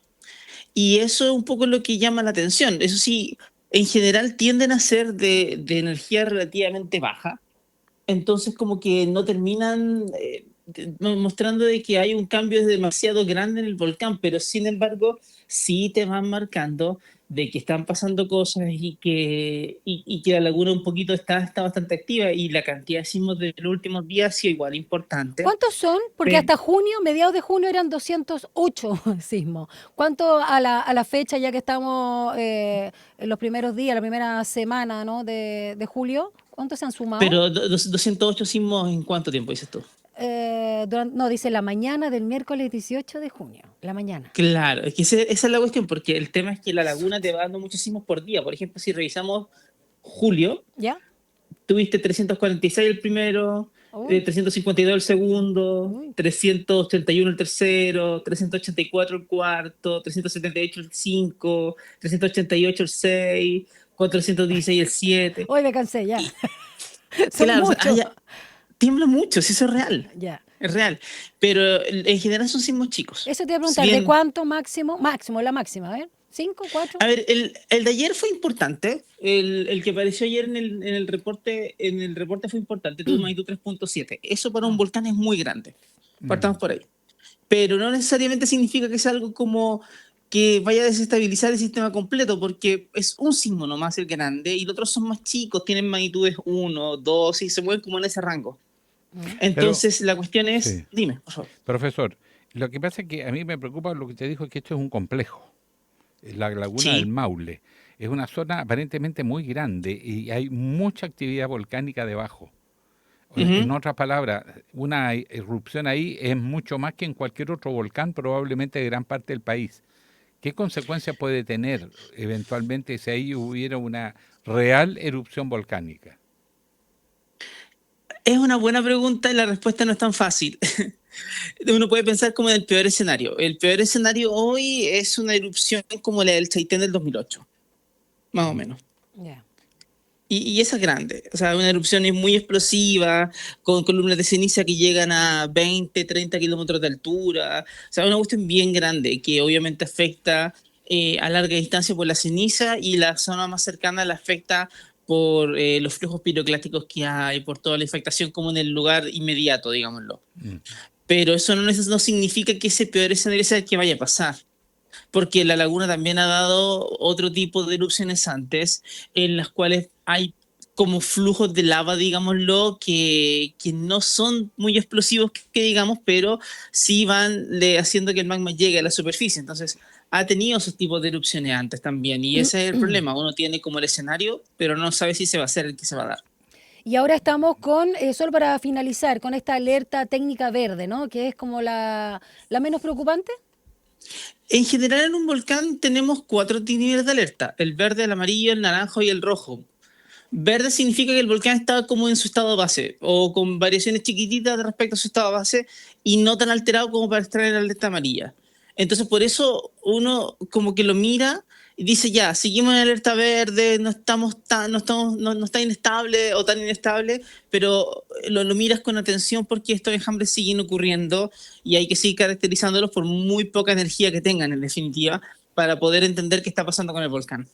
Y eso es un poco lo que llama la atención. Eso sí, en general tienden a ser de energía relativamente baja. Entonces como que no terminan mostrando de que hay un cambio demasiado grande en el volcán, pero sin embargo sí te van marcando de que están pasando cosas y que la laguna un poquito está bastante activa, y la cantidad de sismos de los últimos días ha sido igual importante. ¿Cuántos son? Porque hasta junio, mediados de junio, eran 208 sismos. ¿Cuánto a la fecha, ya que estamos en los primeros días, la primera semana, ¿no?, de julio? ¿Cuántos se han sumado? Pero 208 sismos, ¿en cuánto tiempo dices tú? Dice la mañana del miércoles 18 de junio, la mañana. Claro, es que esa es la cuestión, porque el tema es que la laguna te va dando muchos sismos por día. Por ejemplo, si revisamos julio, ¿ya? Tuviste 346 el primero, 352 el segundo, 381 el tercero, 384 el cuarto, 378 el 5, 388 el 6, 416 el 7. Hoy me cansé ya. Claro, o sea, tiembla mucho, sí, eso es real. Ya. Es real. Pero en general son sismos chicos. Eso te iba a preguntar, ¿de cuánto máximo? Máximo, la máxima, a ver. ¿5, 4? A ver, el de ayer fue importante. El que apareció ayer en el reporte fue importante. Tuvo magnitud 3.7. Eso para un volcán es muy grande. Partamos por ahí. Pero no necesariamente significa que sea algo como que vaya a desestabilizar el sistema completo, porque es un sismo nomás el grande, y los otros son más chicos, tienen magnitudes 1, 2, y se mueven como en ese rango. Entonces, la cuestión es... Sí. Dime, por favor. Profesor, lo que pasa es que a mí me preocupa lo que te dijo, es que esto es un complejo. La laguna del Maule es una zona aparentemente muy grande y hay mucha actividad volcánica debajo. En otras palabras, una erupción ahí es mucho más que en cualquier otro volcán, probablemente de gran parte del país. ¿Qué consecuencias puede tener eventualmente si ahí hubiera una real erupción volcánica? Es una buena pregunta y la respuesta no es tan fácil. Uno puede pensar como en el peor escenario. El peor escenario hoy es una erupción como la del Chaitén del 2008, más o menos. Yeah. Y esa es grande. O sea, una erupción es muy explosiva, con columnas de ceniza que llegan a 20, 30 kilómetros de altura. O sea, una cuestión bien grande que obviamente afecta a larga distancia por la ceniza, y la zona más cercana la afecta por los flujos piroclásticos que hay, por toda la afectación como en el lugar inmediato, digámoslo. Pero eso no significa que ese peor escenario sea el que vaya a pasar, porque la laguna también ha dado otro tipo de erupciones antes, en las cuales hay como flujos de lava, digámoslo, que no son muy explosivos, que digamos, pero sí van haciendo que el magma llegue a la superficie. Entonces, ha tenido esos tipos de erupciones antes también, y ese es el problema. Uno tiene como el escenario, pero no sabe si se va a hacer el que se va a dar. Y ahora estamos con, solo para finalizar, con esta alerta técnica verde, ¿no?, que es como la menos preocupante. En general, en un volcán tenemos 4 niveles de alerta: el verde, el amarillo, el naranjo y el rojo. Verde significa que el volcán está como en su estado base, o con variaciones chiquititas respecto a su estado base, y no tan alterado como para estar en la alerta amarilla. Entonces, por eso uno como que lo mira y dice, ya, seguimos en alerta verde, no está inestable o tan inestable, pero lo miras con atención, porque estos enjambres siguen ocurriendo y hay que seguir caracterizándolos por muy poca energía que tengan, en definitiva, para poder entender qué está pasando con el volcán.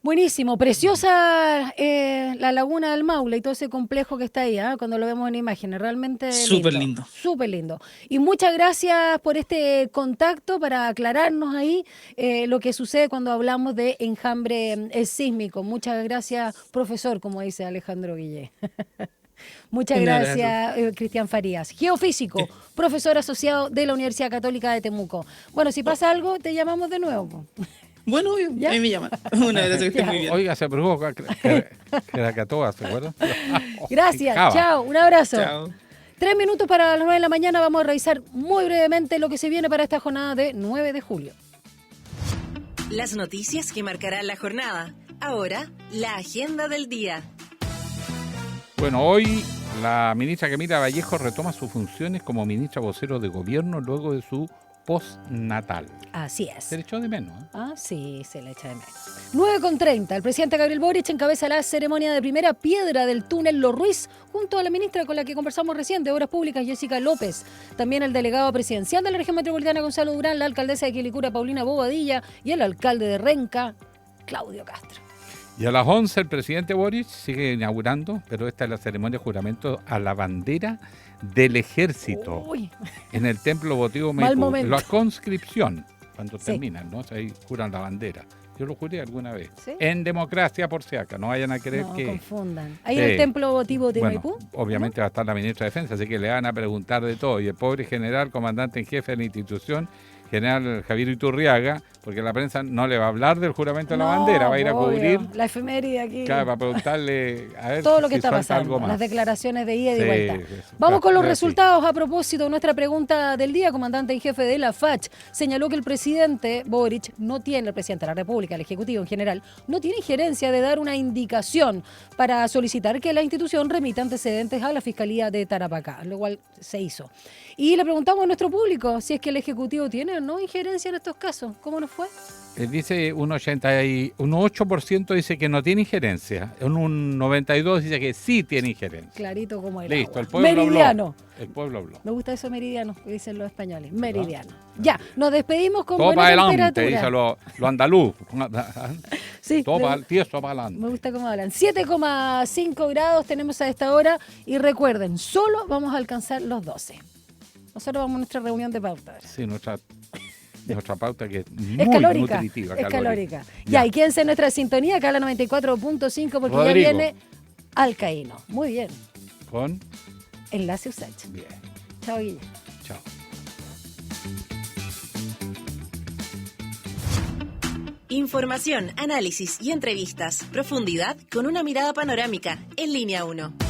Buenísimo, preciosa la laguna del Maule y todo ese complejo que está ahí, cuando lo vemos en imágenes, realmente súper lindo. Súper lindo. Y muchas gracias por este contacto para aclararnos ahí lo que sucede cuando hablamos de enjambre sísmico. Muchas gracias, profesor, como dice Alejandro Guillé. Muchas gracias, Cristian Farías, geofísico, profesor asociado de la Universidad Católica de Temuco. Bueno, si pasa algo, te llamamos de nuevo. Bueno, ¿ya? Ahí me llaman. Una vez que esté muy bien. Oiga, se produjo Krakatoa, ¿se acuerdan? Gracias, chao, un abrazo. Chao. 3 minutos para las 9 de la mañana. Vamos a revisar muy brevemente lo que se viene para esta jornada de 9 de julio. Las noticias que marcarán la jornada. Ahora, la agenda del día. Bueno, hoy la ministra Camila Vallejo retoma sus funciones como ministra vocero de gobierno luego de su postnatal. Así es. Se le echó de menos, ¿eh? Ah, sí, se le echa de menos. 9:30. El presidente Gabriel Boric encabeza la ceremonia de primera piedra del túnel Los Ruiz, junto a la ministra con la que conversamos recién de Obras Públicas, Jessica López. También el delegado presidencial de la región metropolitana, Gonzalo Durán, la alcaldesa de Quilicura, Paulina Bobadilla, y el alcalde de Renca, Claudio Castro. Y a las 11 el presidente Boric sigue inaugurando, pero esta es la ceremonia de juramento a la bandera del ejército. Uy. En el templo votivo Mal Maipú. momento. La conscripción, cuando Sí. terminan, ¿no? O sea, ahí juran la bandera. Yo lo juré alguna vez. ¿Sí? En democracia, por si acá, no vayan a creer No que... confundan. Ahí en el templo votivo de Bueno, Maipú. obviamente va a estar la ministra de Defensa, así que le van a preguntar de todo. Y el pobre general, comandante en jefe de la institución, general Javier Iturriaga, porque la prensa no le va a hablar del juramento de la bandera, va a ir a obvio. cubrir, La efeméride aquí. claro, para preguntarle a ver Todo lo que si está suelta pasando, algo más. las declaraciones de ida y de Sí, vuelta. eso, Vamos claro, con los es así. resultados a propósito de nuestra pregunta del día. Comandante en jefe de la FACH señaló que el presidente Boric no tiene, el presidente de la República, el Ejecutivo en general, no tiene injerencia de dar una indicación para solicitar que la institución remita antecedentes a la Fiscalía de Tarapacá, lo cual se hizo. Y le preguntamos a nuestro público si es que el Ejecutivo tiene o no injerencia en estos casos. ¿Cómo nos fue? Dice un 8% dice que no tiene injerencia, un 92% dice que sí tiene injerencia. Clarito como el Listo, agua. el pueblo Meridiano. habló. El pueblo habló. Me gusta eso meridiano, que dicen los españoles. Meridiano. Ya, nos despedimos con Todo buena para adelante, temperatura. dice lo andaluz. Sí, Todo para tieso para adelante. me gusta cómo hablan. 7,5 grados tenemos a esta hora y recuerden, solo vamos a alcanzar los 12. Nosotros vamos a nuestra reunión de pauta. Sí, nuestra pauta que es muy Es calórica. nutritiva. Es calórica. Ya, y quédense en nuestra sintonía, acá a la 94.5, porque Rodrigo. ya viene Alcaíno. Muy bien. Con Enlace Usach. Bien. Chao, Guille. Chao. Información, análisis y entrevistas. Profundidad con una mirada panorámica. En Línea 1.